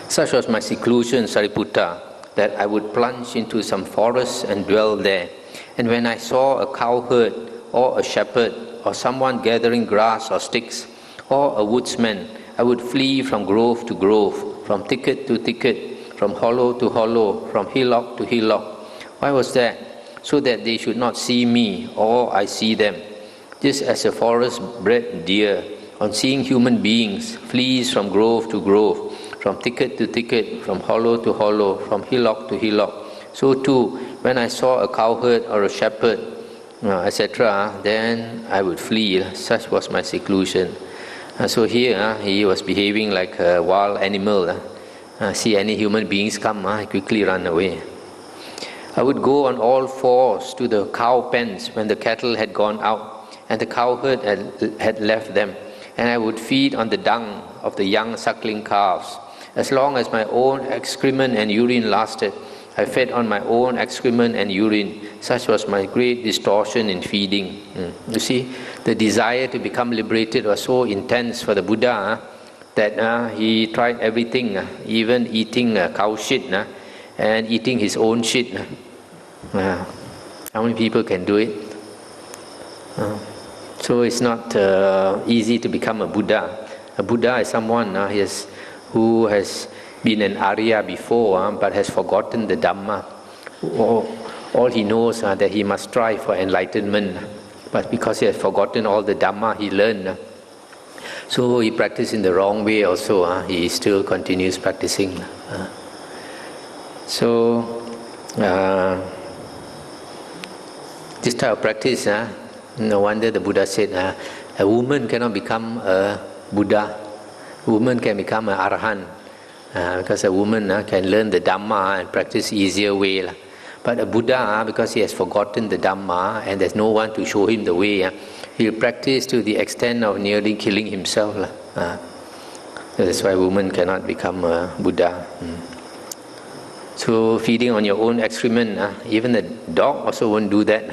Such was my seclusion, Sariputta, that I would plunge into some forest and dwell there. And when I saw a cowherd or a shepherd or someone gathering grass or sticks or a woodsman, I would flee from grove to grove, from thicket to thicket, from hollow to hollow, from hillock to hillock. Why was that? So that they should not see me or I see them. Just as a forest-bred deer, on seeing human beings, flees from grove to grove, from thicket to thicket, from hollow to hollow, from hillock to hillock. So too, when I saw a cowherd or a shepherd, etc., then I would flee. Such was my seclusion. So here, he was behaving like a wild animal. See any human beings come, I quickly run away. I would go on all fours to the cow pens when the cattle had gone out and the cowherd had left them, and I would feed on the dung of the young suckling calves. As long as my own excrement and urine lasted, I fed on my own excrement and urine. Such was my great distortion in feeding. You see, the desire to become liberated was so intense for the Buddha that he tried everything, even eating cow shit and eating his own shit. How many people can do it? So it's not easy to become a Buddha. A Buddha is someone who has been an Arya before but has forgotten the Dhamma. All he knows that he must strive for enlightenment. But because he has forgotten all the Dhamma he learned, so he practiced in the wrong way also. He still continues practicing. This type of practice, no wonder the Buddha said, a woman cannot become a Buddha. A woman can become an Arahant. Because a woman can learn the Dhamma and practice easier way. But a Buddha, because he has forgotten the Dhamma and there's no one to show him the way, he'll practice to the extent of nearly killing himself. That's why women cannot become a Buddha. So feeding on your own excrement, even the dog also won't do that.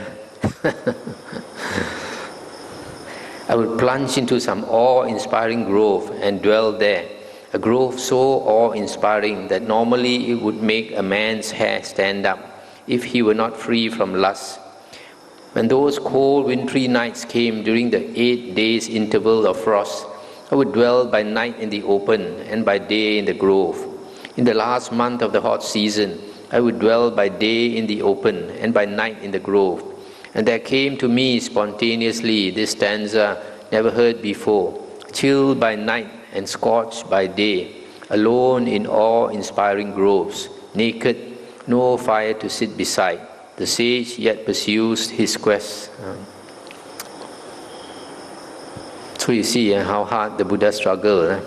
I would plunge into some awe-inspiring grove and dwell there. A grove so awe-inspiring that normally it would make a man's hair stand up if he were not free from lust. When those cold wintry nights came during the 8 days interval of frost, I would dwell by night in the open and by day in the grove. In the last month of the hot season, I would dwell by day in the open and by night in the grove. And there came to me spontaneously this stanza never heard before: chilled by night and scorched by day, alone in awe-inspiring groves, naked, no fire to sit beside, the sage yet pursues his quest. So you see how hard the Buddha struggled.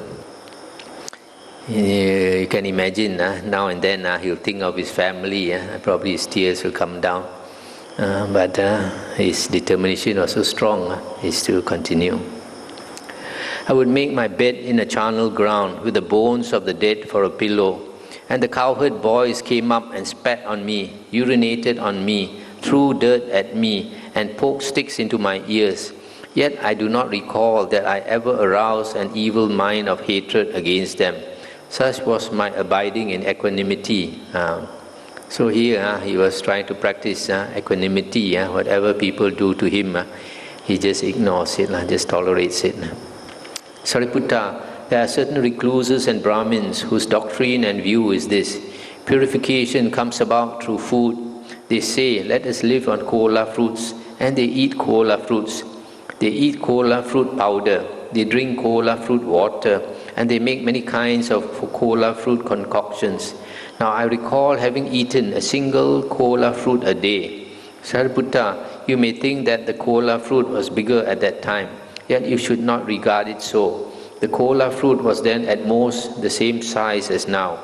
You can imagine now and then he'll think of his family, probably his tears will come down. But his determination was so strong, he still continued. I would make my bed in a charnel ground with the bones of the dead for a pillow, and the cowherd boys came up and spat on me, urinated on me, threw dirt at me, and poked sticks into my ears. Yet I do not recall that I ever aroused an evil mind of hatred against them. Such was my abiding in equanimity. So here he was trying to practice equanimity. Whatever people do to him, he just ignores it, just tolerates it. Sariputta, there are certain recluses and Brahmins whose doctrine and view is this: purification comes about through food. They say, let us live on kola fruits, and they eat kola fruits. They eat kola fruit powder, they drink kola fruit water, and they make many kinds of kola fruit concoctions. Now I recall having eaten a single kola fruit a day. Sariputta, you may think that the kola fruit was bigger at that time, yet you should not regard it so. The kola fruit was then at most the same size as now.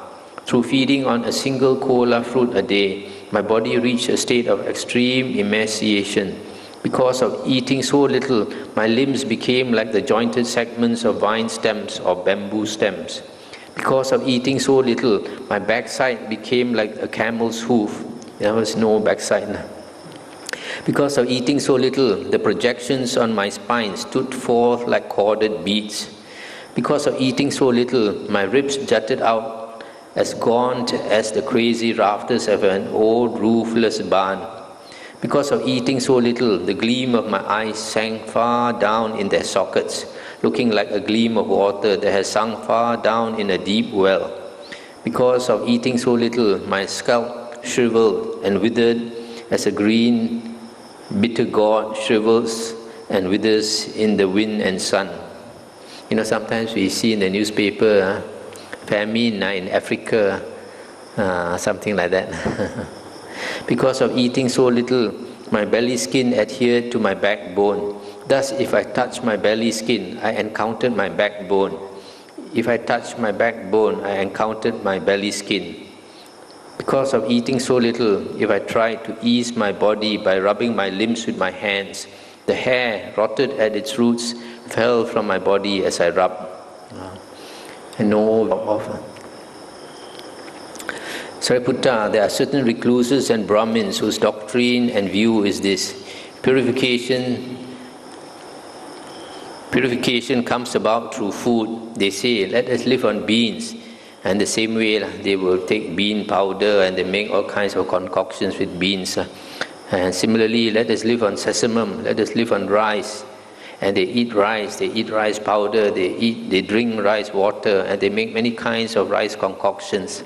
Through feeding on a single kola fruit a day, my body reached a state of extreme emaciation. Because of eating so little, my limbs became like the jointed segments of vine stems or bamboo stems. Because of eating so little, my backside became like a camel's hoof. There was no backside. Because of eating so little, the projections on my spine stood forth like corded beads. Because of eating so little, my ribs jutted out as gaunt as the crazy rafters of an old roofless barn. Because of eating so little, the gleam of my eyes sank far down in their sockets, looking like a gleam of water that has sunk far down in a deep well. Because of eating so little, my scalp shriveled and withered as a green bitter gourd shrivels and withers in the wind and sun. Sometimes we see in the newspaper, famine in Africa, something like that. Because of eating so little, my belly skin adhered to my backbone. Thus, if I touched my belly skin, I encountered my backbone. If I touched my backbone, I encountered my belly skin. Because of eating so little, if I tried to ease my body by rubbing my limbs with my hands, the hair, rotted at its roots, fell from my body as I rubbed. And no often. Sariputta, there are certain recluses and Brahmins whose doctrine and view is this: purification comes about through food. They say, let us live on beans. And the same way, they will take bean powder and they make all kinds of concoctions with beans. And similarly, let us live on sesamum, let us live on rice. And they eat rice powder, they drink rice water, and they make many kinds of rice concoctions.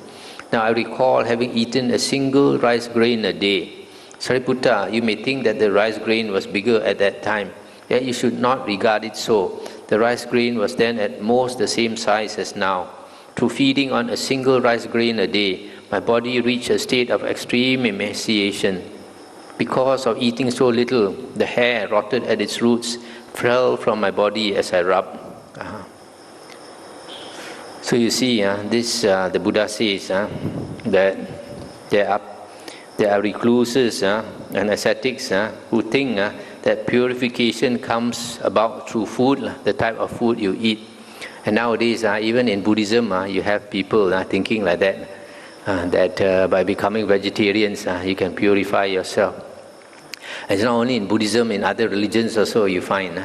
Now I recall having eaten a single rice grain a day. Sariputta, you may think that the rice grain was bigger at that time, yet you should not regard it so. The rice grain was then at most the same size as now. Through feeding on a single rice grain a day, my body reached a state of extreme emaciation. Because of eating so little, the hair rotted at its roots, fell from my body as I rubbed. So you see, the Buddha says that there are recluses and ascetics who think that purification comes about through food, the type of food you eat. And nowadays, even in Buddhism, you have people thinking like that, that by becoming vegetarians, you can purify yourself. It's not only in Buddhism, in other religions also you find.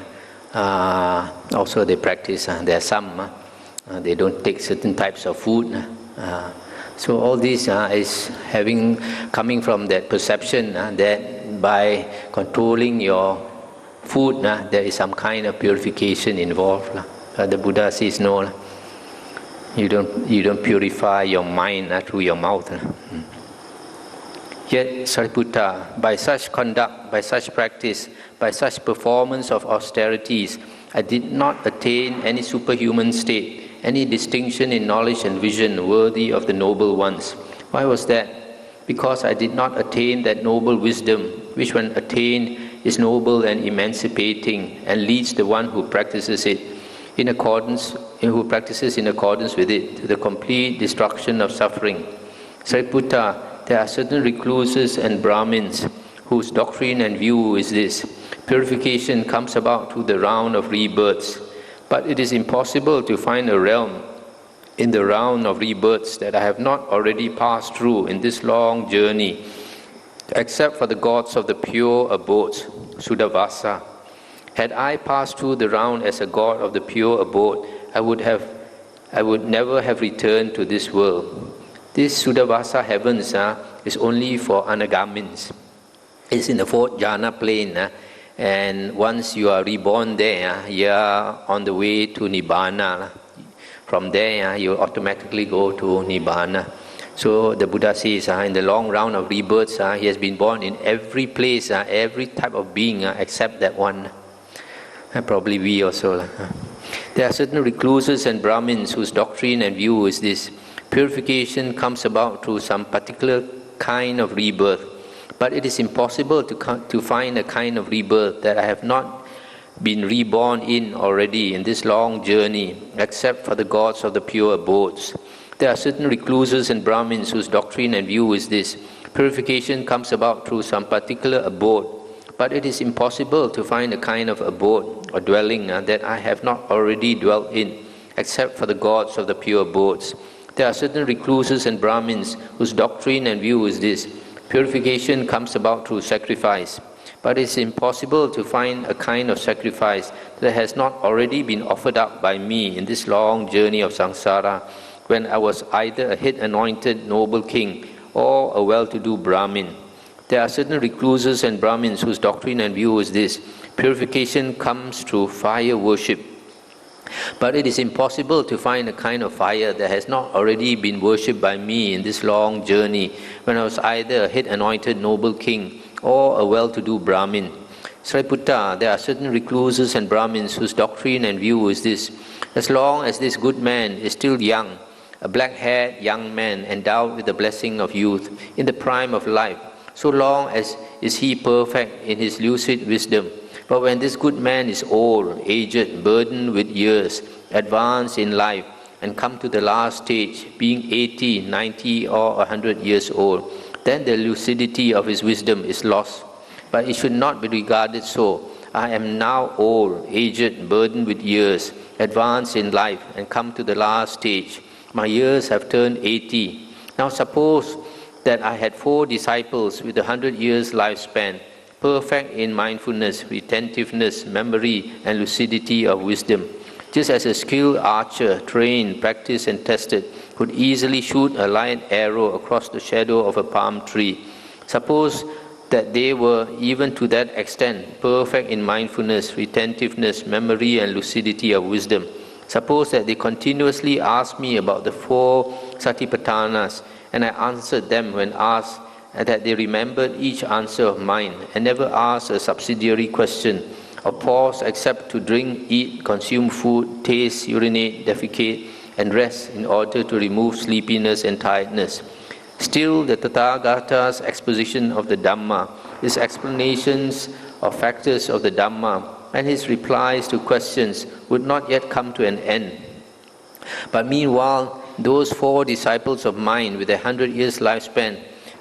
Also they practice, there are some, they don't take certain types of food. So all this is coming from that perception that by controlling your food, there is some kind of purification involved. The Buddha says no, you don't purify your mind through your mouth. Yet Sariputta, by such conduct, by such practice, by such performance of austerities, I did not attain any superhuman state, any distinction in knowledge and vision worthy of the noble ones. Why was that? Because I did not attain that noble wisdom, which when attained is noble and emancipating, and leads the one who practices it in accordance with it to the complete destruction of suffering. Sariputta, there are certain recluses and Brahmins whose doctrine and view is this: purification comes about through the round of rebirths. But it is impossible to find a realm in the round of rebirths that I have not already passed through in this long journey, except for the gods of the pure abodes, Suddhavasa. Had I passed through the round as a god of the pure abode, I would never have returned to this world. This Suddhavasa heavens is only for anagamins. It's in the fourth jhana plane, and once you are reborn there, you are on the way to Nibbana. From there, you automatically go to Nibbana. So the Buddha says, in the long round of rebirths, he has been born in every place, every type of being except that one. Probably we also. There are certain recluses and Brahmins whose doctrine and view is this: purification comes about through some particular kind of rebirth. But it is impossible to find a kind of rebirth that I have not been reborn in already in this long journey, except for the gods of the pure abodes. There are certain recluses and Brahmins whose doctrine and view is this: purification comes about through some particular abode. But it is impossible to find a kind of abode or dwelling that I have not already dwelt in, except for the gods of the pure abodes. There are certain recluses and Brahmins whose doctrine and view is this: purification comes about through sacrifice. But it is impossible to find a kind of sacrifice that has not already been offered up by me in this long journey of samsara, when I was either a head-anointed noble king or a well-to-do Brahmin. There are certain recluses and Brahmins whose doctrine and view is this: purification comes through fire worship. But it is impossible to find a kind of fire that has not already been worshipped by me in this long journey, when I was either a head-anointed noble king or a well-to-do Brahmin. Sariputta, there are certain recluses and Brahmins whose doctrine and view is this: as long as this good man is still young, a black-haired young man endowed with the blessing of youth, in the prime of life, so long as is he perfect in his lucid wisdom. But when this good man is old, aged, burdened with years, advanced in life, and come to the last stage, being 80, 90 or 100 years old, then the lucidity of his wisdom is lost. But it should not be regarded so. I am now old, aged, burdened with years, advanced in life, and come to the last stage. My years have turned 80. Now suppose that I had 4 disciples with 100 years lifespan, perfect in mindfulness, retentiveness, memory, and lucidity of wisdom. Just as a skilled archer, trained, practiced, and tested, could easily shoot a light arrow across the shadow of a palm tree. Suppose that they were, even to that extent, perfect in mindfulness, retentiveness, memory, and lucidity of wisdom. Suppose that they continuously asked me about the 4 Satipatthanas, and I answered them when asked, and that they remembered each answer of mine, and never asked a subsidiary question, or paused except to drink, eat, consume food, taste, urinate, defecate, and rest in order to remove sleepiness and tiredness. Still, the Tathagata's exposition of the Dhamma, his explanations of factors of the Dhamma, and his replies to questions would not yet come to an end. But meanwhile, those 4 disciples of mine with 100 years lifespan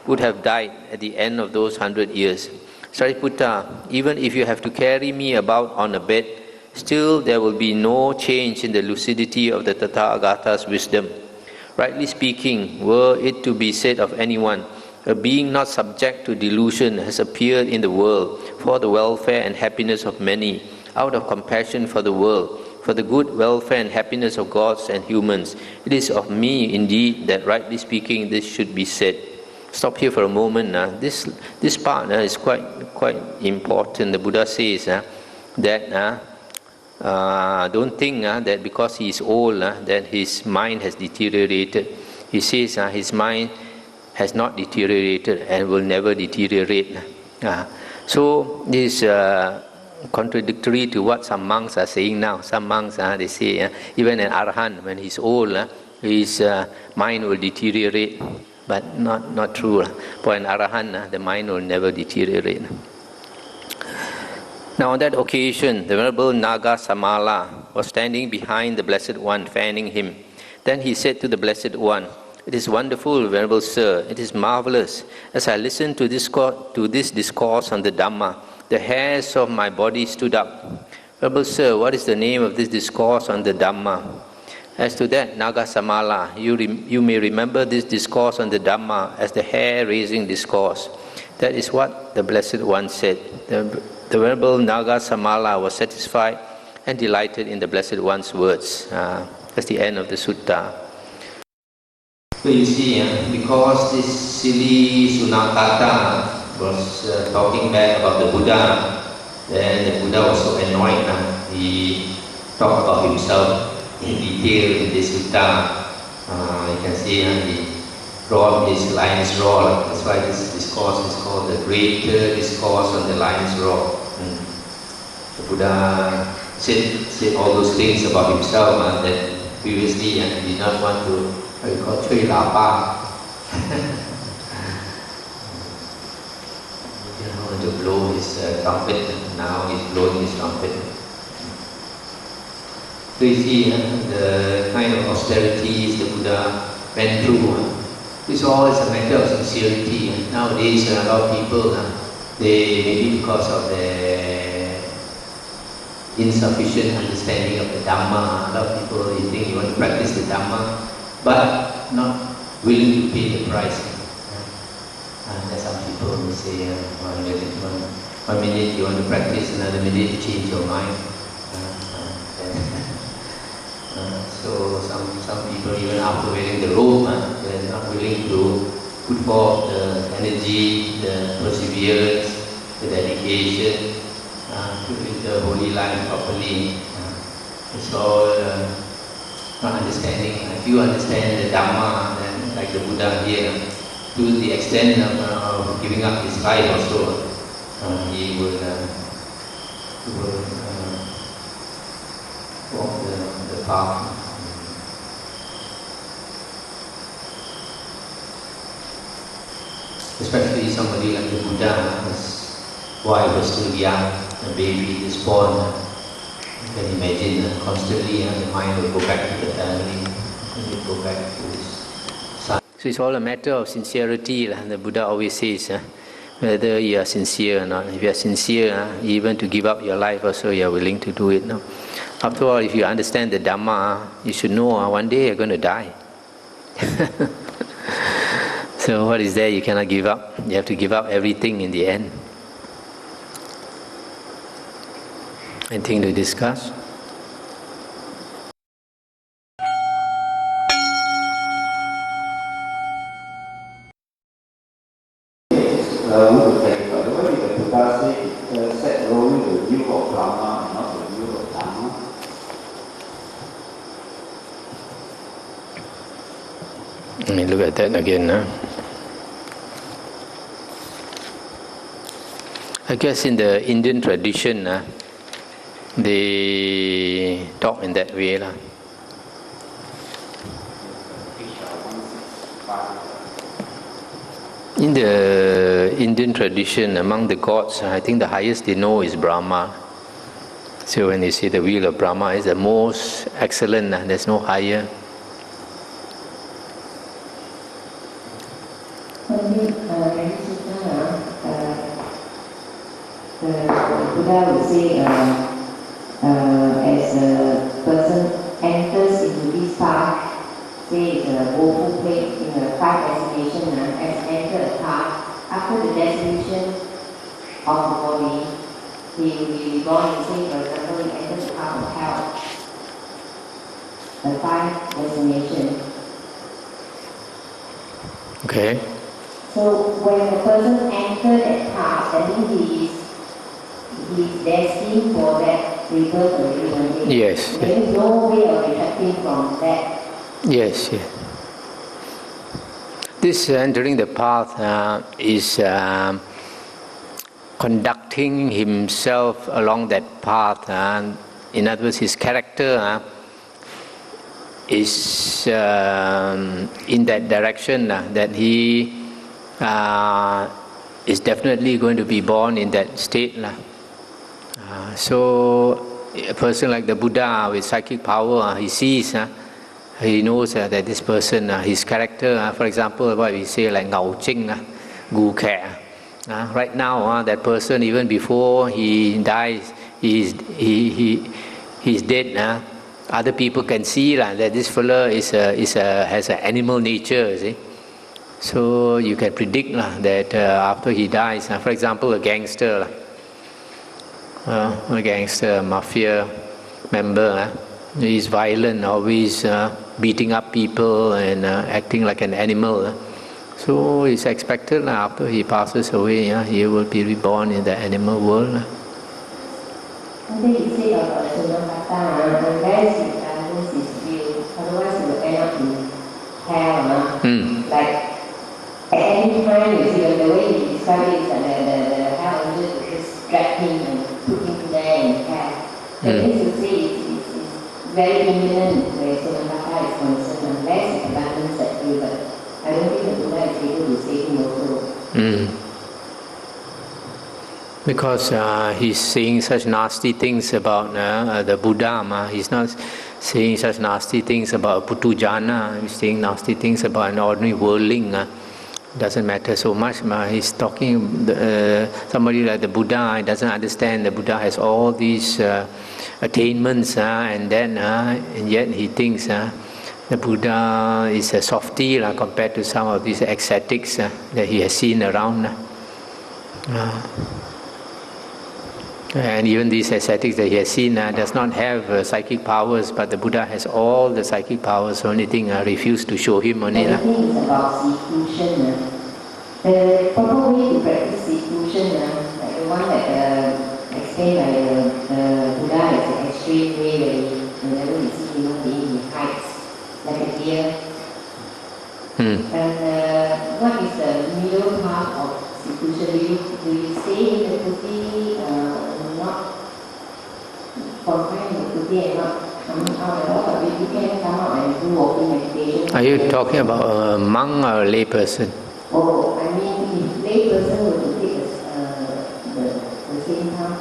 would have died at the end of those 100 years. Sariputta, even if you have to carry me about on a bed, still there will be no change in the lucidity of the Tathagata's wisdom. Rightly speaking, were it to be said of anyone, a being not subject to delusion has appeared in the world for the welfare and happiness of many, out of compassion for the world, for the good welfare and happiness of gods and humans. It is of me, indeed, that rightly speaking, this should be said. Stop here for a moment. This part is quite important. The Buddha says that don't think that because he is old that his mind has deteriorated. He says his mind has not deteriorated and will never deteriorate. So this is contradictory to what some monks are saying now. Some monks they say even an arahant, when he's old, his mind will deteriorate. But not true. For an arahant, the mind will never deteriorate. Now on that occasion, the Venerable Naga Samala was standing behind the Blessed One, fanning him. Then he said to the Blessed One, "It is wonderful, Venerable Sir, it is marvelous. As I listened to this discourse on the Dhamma, the hairs of my body stood up. Venerable Sir, what is the name of this discourse on the Dhamma?" As to that, Naga Samala, you may remember this discourse on the Dhamma as the hair-raising discourse. That is what the Blessed One said. The Venerable Naga Samala was satisfied and delighted in the Blessed One's words. That's the end of the sutta. So you see, because this silly Sunakata was talking bad about the Buddha, then the Buddha was so annoyed. He talked about himself in detail in this sutta. You can see he drawn his lion's roar. That's why this discourse is called the Greater Discourse on the Lion's Roar. The Buddha said all those things about himself that previously he did not want to, what we call Chui Lapa. He didn't want to blow his trumpet. Now he's blowing his trumpet. So you see the kind of austerities the Buddha went through. This all is a matter of sincerity. Nowadays, a lot of people, they maybe because of their insufficient understanding of the Dhamma, a lot of people they think you want to practice the Dhamma, but not willing to pay the price. There's some people who say, one minute you want to practice, another minute you change your mind. So some people, even after wearing the robe, they're not willing to put forth the energy, the perseverance, the dedication to live the holy life properly. It's all not understanding. If you understand the Dhamma, then like the Buddha here, to the extent of giving up his life also, he will walk the path. Especially somebody like the Buddha, his wife was still young, a baby is born. You can imagine constantly the mind will go back to the family, and will go back to his son. So it's all a matter of sincerity. The Buddha always says, whether you are sincere or not. If you are sincere, even to give up your life also, you are willing to do it. No? After all, if you understand the Dhamma, you should know one day you're going to die. So what is there you cannot give up? You have to give up everything in the end. Anything to discuss? What is the Buddha set only the view of Brahma and not the view of Dhamma? Let me look at that again. I guess in the Indian tradition, they talk in that way. In the Indian tradition, among the gods, I think the highest they know is Brahma. So when they say the wheel of Brahma is the most excellent, there's no higher. The Buddha would say, as a person enters into this path, say it's a woeful place in a 5 destination, as enter a path, after the dissolution of the body, he will be born, say for example, he enters the path of health, the 5 destination. Okay. So when a person enters that path, that means he is destined for that rebirth already one day. Yes. There is no way of retracting from that. Yes, yes. This entering the path is conducting himself along that path. In other words, his character is in that direction that he is definitely going to be born in that state. So a person like the Buddha with psychic power, he sees, he knows that this person, his character, for example, what we say like Ngao Ching, Gu Khe. Right now, that person, even before he dies, he's dead. Other people can see that this fellow has an animal nature, see? So you can predict that after he dies, for example, a gangster, mafia member, he's violent, always beating up people and acting like an animal. So it's expected after he passes away, he will be reborn in the animal world. I think you say about Sunnakata, unless he balances his view, otherwise he will end up in hell. Like at any time, you see, the way he described it is that the hell angels will just drag him and put him there in hell. That means to say it's very imminent where Sunnakata is concerned, unless he balances that view. But I don't think the Buddha is able to save him also. Because he's saying such nasty things about the Buddha. He's not saying such nasty things about Putujana. He's saying nasty things about an ordinary worldling. Doesn't matter so much. He's talking somebody like the Buddha. He doesn't understand the Buddha has all these attainments, and yet he thinks the Buddha is a softy compared to some of these ascetics that he has seen around. And even these ascetics that he has seen does not have psychic powers, but the Buddha has all the psychic powers. The only thing refused to show him only. Everything is about seclusion. The proper way to practice seclusion, like the one that explained by the Buddha, is an extreme way where whenever he sees human being, he hides like a deer. And what is the middle path of seclusion? Do you stay in the kuti, not confined in the kuti and not coming out at all? But you can come out and do walking meditation. Are you talking about a monk or a lay person? Oh, I mean, if lay person were to take the same path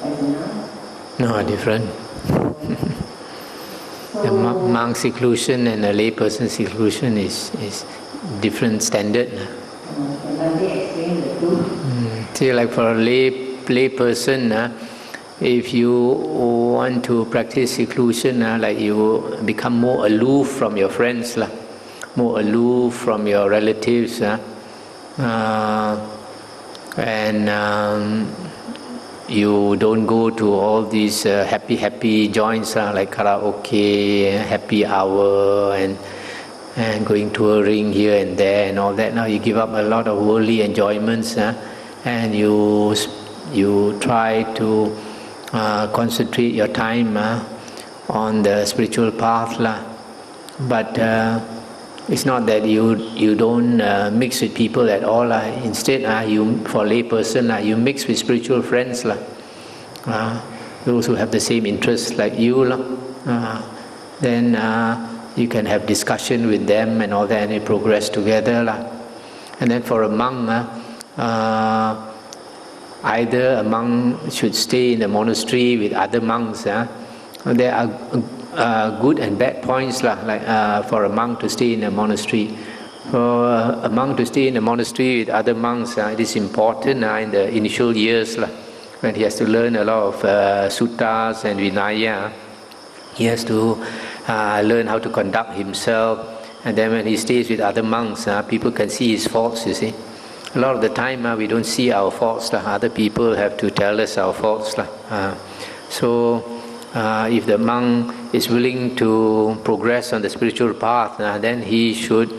as a monk? No, different. The monk seclusion and a lay person seclusion is different standard. And they explain the truth. See, like for a lay person, if you want to practice seclusion, like you become more aloof from your friends, more aloof from your relatives, and you don't go to all these happy joints like karaoke, happy hour, and going touring here and there and all that. Now you give up a lot of worldly enjoyments, and you try to concentrate your time on the spiritual path. But it's not that you don't mix with people at all. Instead, you, for lay person, you mix with spiritual friends, those who have the same interests like you. Then you can have discussion with them and all that, and you progress together. And then for a monk, either a monk should stay in the monastery with other monks. There are good and bad points, like for a monk to stay in a monastery. For a monk to stay in a monastery with other monks, it is important in the initial years, when he has to learn a lot of suttas and Vinaya. He has to learn how to conduct himself, and then when he stays with other monks, people can see his faults, you see. A lot of the time we don't see our faults, other people have to tell us our faults. So if the monk is willing to progress on the spiritual path, then he should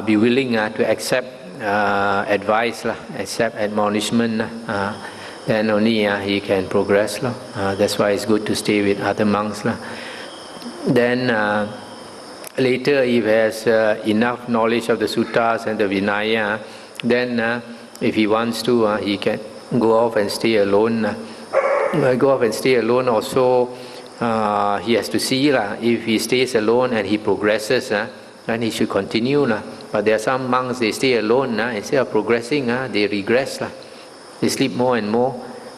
be willing to accept advice, accept admonishment, then only he can progress. That's why it's good to stay with other monks. Then later, if he has enough knowledge of the suttas and the Vinaya, then if he wants to, he can go off and stay alone. Go off and stay alone also, he has to see, if he stays alone and he progresses, then he should continue. But there are some monks, they stay alone, instead of progressing, they regress. They sleep more and more.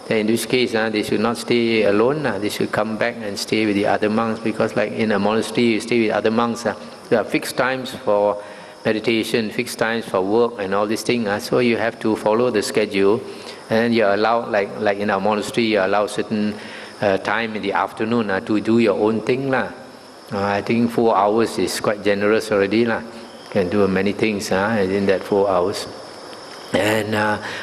Then in this case, they should not stay alone. They should come back and stay with the other monks, because like in a monastery, you stay with other monks. There are fixed times for meditation, fixed times for work and all these things. So you have to follow the schedule. And you're allowed, like in our monastery, you're allowed certain time in the afternoon to do your own thing. I think 4 hours is quite generous already. You can do many things in that 4 hours. And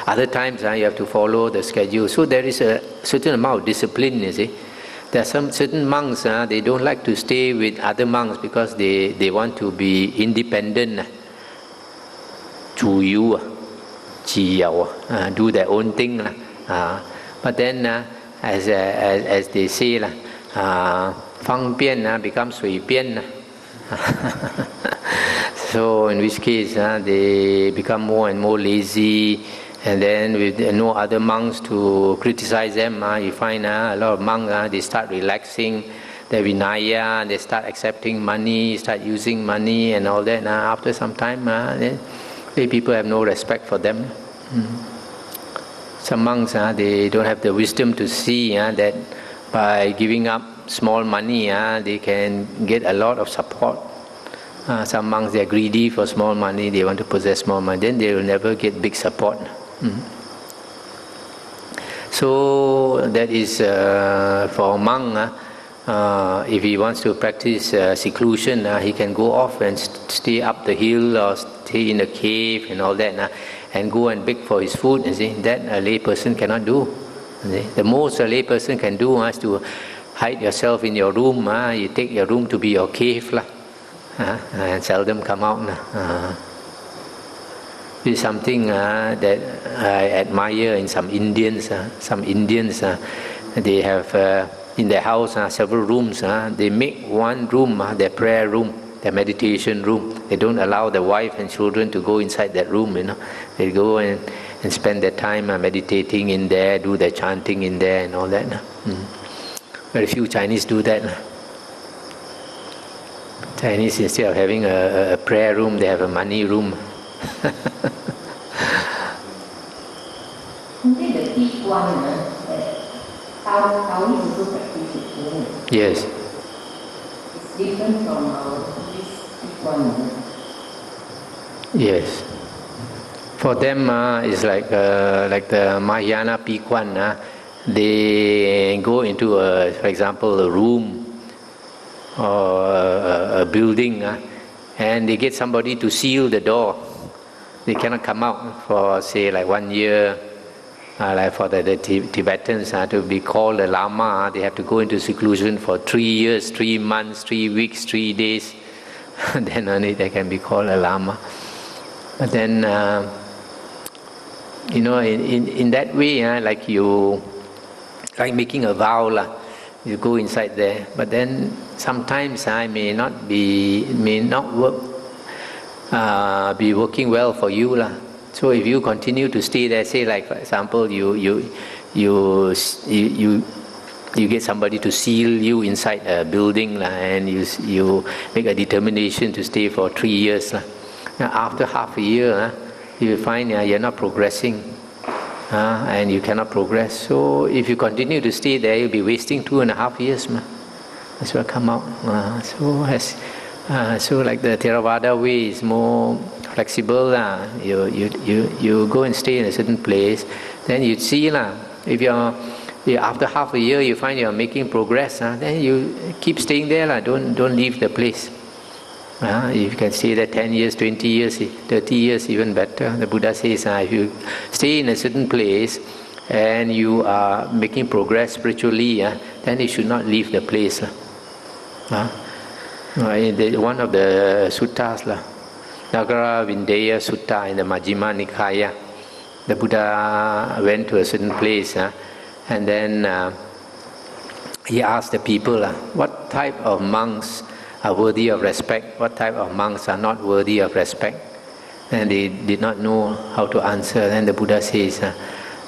other times you have to follow the schedule. So there is a certain amount of discipline, you see. There are some certain monks, they don't like to stay with other monks because they want to be independent. Do their own thing. But then, as they say, 方便 becomes 随便. So in which case, they become more and more lazy, and then with no other monks to criticize them, you find a lot of monks, they start relaxing their Vinaya, they start accepting money, start using money and all that. After some time, people have no respect for them. Some monks, they don't have the wisdom to see that by giving up small money, they can get a lot of support. Some monks, they are greedy for small money, they want to possess small money, then they will never get big support. So that is for a monk, if he wants to practice seclusion, he can go off and stay up the hill or stay in a cave and all that, and go and beg for his food. You see, that a lay person cannot do. The most a lay person can do is to hide yourself in your room. You take your room to be your cave, and seldom come out. It's something that I admire in some Indians. Some Indians, they have in their house several rooms. They make one room their prayer room, their meditation room. They don't allow the wife and children to go inside that room. They go and spend their time meditating in there, do their chanting in there and all that. Very few Chinese do that. Chinese, instead of having a prayer room, they have a money room. The big one, how is also practice it? Yes. It's different from this big one. Yes. For them, it's like the Mahayana Pikwan. They go into, for example, a room or a building, and they get somebody to seal the door. They cannot come out for, say, like 1 year. Like for the Tibetans to be called a Lama, they have to go into seclusion for 3 years, 3 months, 3 weeks, 3 days. Then only they can be called a Lama. But then, in that way, like making a vow, you go inside there. But then sometimes may not be working well for you. So if you continue to stay there, say like for example, you get somebody to seal you inside a building, and you make a determination to stay for 3 years. Now after half a year, you will find you're not progressing, and you cannot progress. So if you continue to stay there, you'll be wasting 2.5 years. That's what come out. So like the Theravada way is more flexible. You go and stay in a certain place, then you see if you're after half a year you find you're making progress, then you keep staying there. Don't leave the place. If you can stay there 10 years, 20 years, 30 years, even better. The Buddha says if you stay in a certain place and you are making progress spiritually, then you should not leave the place. One of the suttas, Nagara Vindaya Sutta in the Majjhima Nikaya, the Buddha went to a certain place, and then he asked the people, what type of monks are worthy of respect, what type of monks are not worthy of respect. And they did not know how to answer. Then the Buddha says,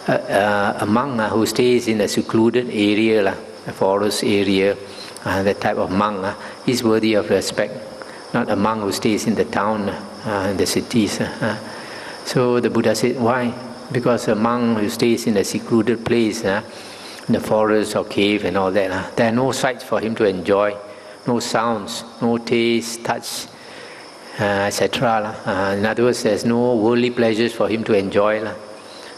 a monk who stays in a secluded area, a forest area, that type of monk is worthy of respect, not a monk who stays in the town, in the cities. So the Buddha said, why? Because a monk who stays in a secluded place, in the forest or cave and all that, there are no sights for him to enjoy, no sounds, no taste, touch, etc. In other words, there's no worldly pleasures for him to enjoy.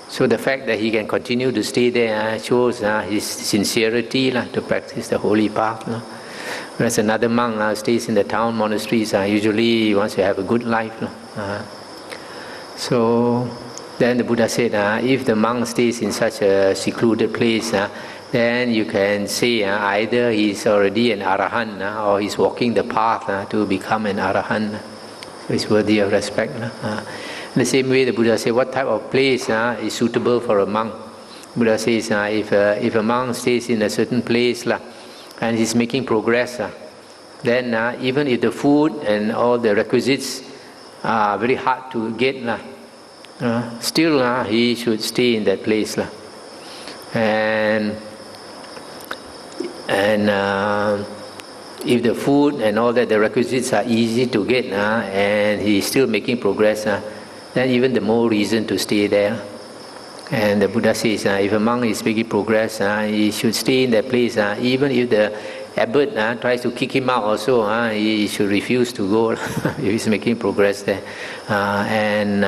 So the fact that he can continue to stay there shows his sincerity to practice the holy path. Whereas another monk stays in the town monasteries, usually he wants to have a good life. So then the Buddha said, if the monk stays in such a secluded place, then you can say either he's already an arahant or he's walking the path to become an arahant. So he's worthy of respect. In the same way, the Buddha said, what type of place is suitable for a monk? Buddha says, if a monk stays in a certain place and he's making progress, then even if the food and all the requisites are very hard to get, still he should stay in that place. And if the food and all that, the requisites are easy to get, and he's still making progress, then even the more reason to stay there. And the Buddha says, if a monk is making progress, he should stay in that place. Even if the abbot tries to kick him out also, he should refuse to go if he's making progress there. And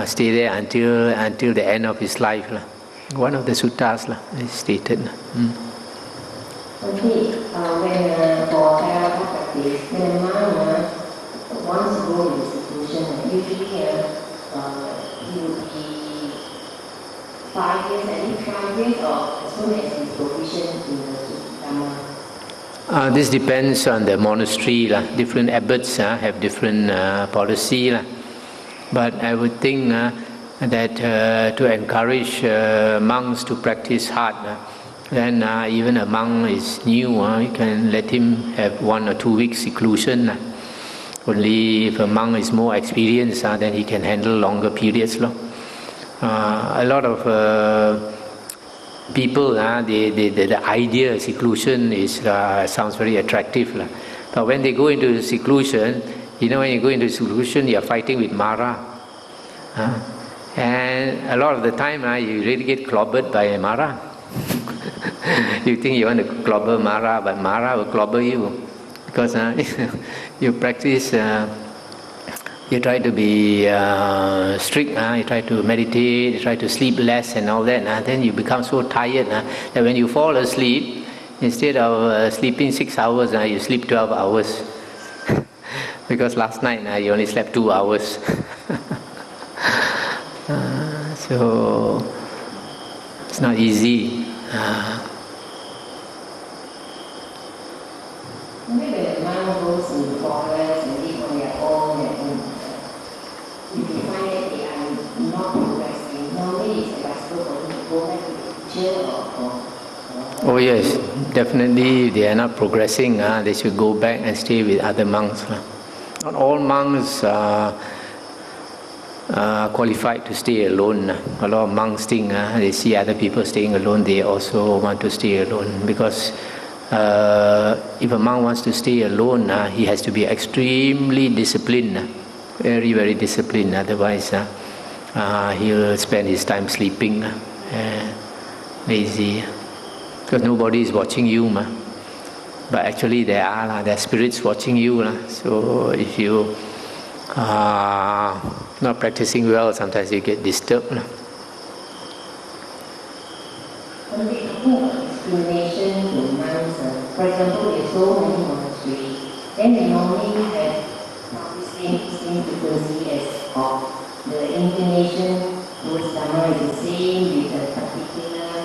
stay there until the end of his life. One of the suttas is stated. When for Theravada practice, when a monk wants to go in seclusion, usually he would be 5 years, at least 5 years, or as soon as he's proficient in the Dhamma. This depends on the monastery. Different abbots have different policy. But I would think that to encourage monks to practice hard, then even a monk is new, you can let him have 1 or 2 weeks seclusion. Only if a monk is more experienced, then he can handle longer periods. A lot of people, the idea of seclusion is sounds very attractive. But when they go into seclusion, when you go into seclusion, you are fighting with Mara. And a lot of the time, you really get clobbered by Mara. You think you want to clobber Mara, but Mara will clobber you. Because you practice, you try to be strict, you try to meditate, you try to sleep less and all that, then you become so tired that when you fall asleep, instead of sleeping 6 hours, you sleep 12 hours. Because last night you only slept 2 hours. So it's not easy. Maybe the monk goes in the forest and live on their own, and if you find that they are not progressing, normally it's advisable for them to go back to the teacher or Oh yes, definitely they are not progressing. They should go back and stay with other monks. Not all monks are qualified to stay alone. A lot of monks think they see other people staying alone, they also want to stay alone. Because if a monk wants to stay alone, he has to be extremely disciplined, very, very disciplined. Otherwise, he'll spend his time sleeping, lazy. Because nobody is watching you. But actually there are spirits watching you. So if you are not practicing well, sometimes you get disturbed. When we talk about discrimination to monks, for example, there are so many monasteries, then they normally have not the same frequency as of the inclination towards Dhamma is the same with a particular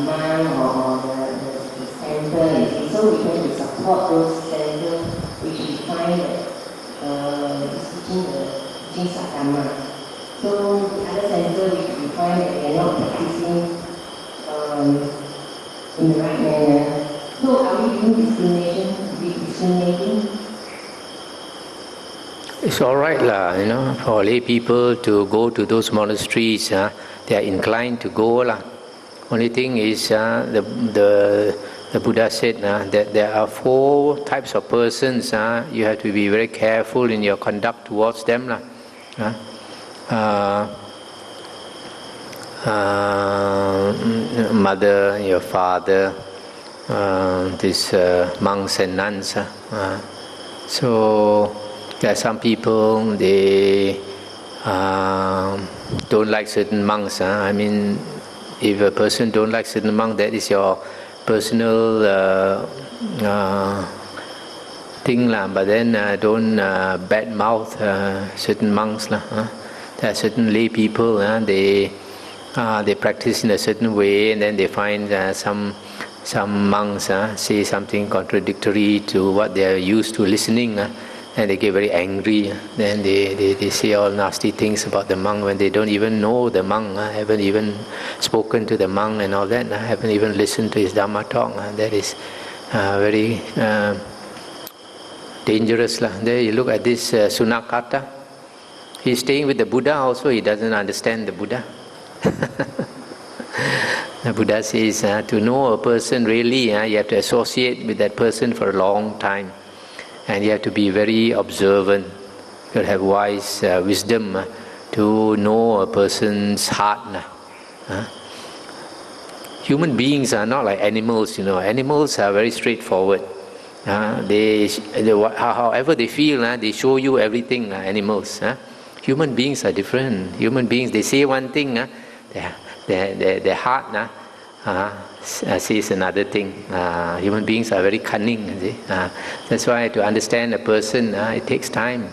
monk or the center. So we try to support those centers which we find that is teaching Dhamma. So the other center which we find that they are not practicing in the right manner. So are we doing discriminating? It's all right, for lay people to go to those monasteries. They are inclined to go. Only thing is, the Buddha said that there are 4 types of persons. You have to be very careful in your conduct towards them. Mother, your father, these monks and nuns. So there are some people, they don't like certain monks. I mean, if a person don't like certain monk, that is your personal thing. But then don't badmouth certain monks. There are certain lay people, they practice in a certain way, and then they find some monks say something contradictory to what they are used to listening, and they get very angry. Then they say all nasty things about the monk when they don't even know the monk, haven't even spoken to the monk and all that, haven't even listened to his Dhamma talk. That is very dangerous. There you look at this Sunakata. He's staying with the Buddha also, he doesn't understand the Buddha. The Buddha says to know a person really, you have to associate with that person for a long time, and you have to be very observant. You have wise wisdom to know a person's heart. Human beings are not like animals. Animals are very straightforward. However they feel, they show you everything. Animals. Human beings are different. Human beings, they say one thing, their heart says another thing. Human beings are very cunning. That's why to understand a person, it takes time.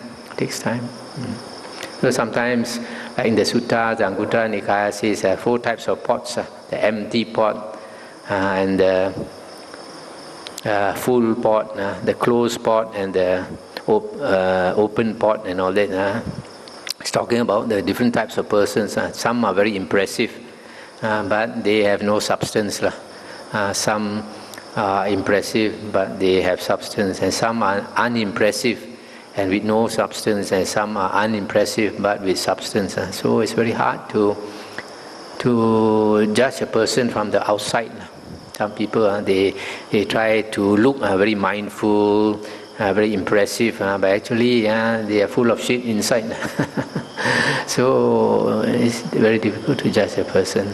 So sometimes, like in the Sutta, the Anguttara Nikaya says 4 types of pots: the empty pot, and the full pot, the closed pot, and the open pot, and all that. It's talking about the different types of persons. Some are very impressive, but they have no substance. Some are impressive, but they have substance, and some are unimpressive and with no substance, and some are unimpressive but with substance. So it's very hard to judge a person from the outside. Some people, they try to look very mindful, very impressive, but actually they are full of shit inside. So it's very difficult to judge a person.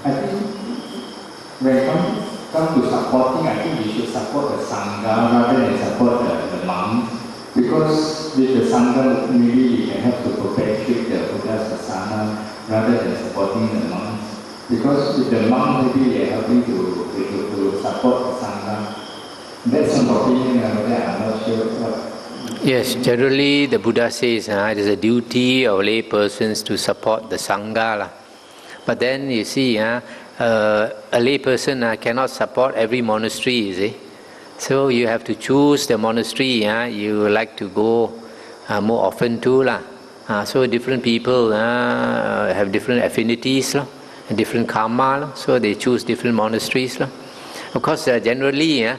I think when it comes to supporting, I think we should support the Sangha rather than support the monks, because with the Sangha maybe we can help to perpetuate the Buddha's Sasana rather than supporting the monks. Because with the monk, maybe they are helping to support the Sangha. That's some opinion, I'm not sure what. Yes, generally the Buddha says it is a duty of lay persons to support the Sangha. But then you see, a lay person cannot support every monastery, you see. So you have to choose the monastery you like to go more often to. So different people have different affinities and different karma, so they choose different monasteries. Of course, generally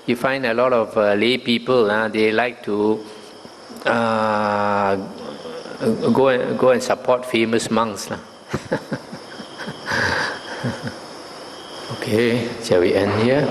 you find a lot of lay people, they like to go and support famous monks. Okay, shall we end here?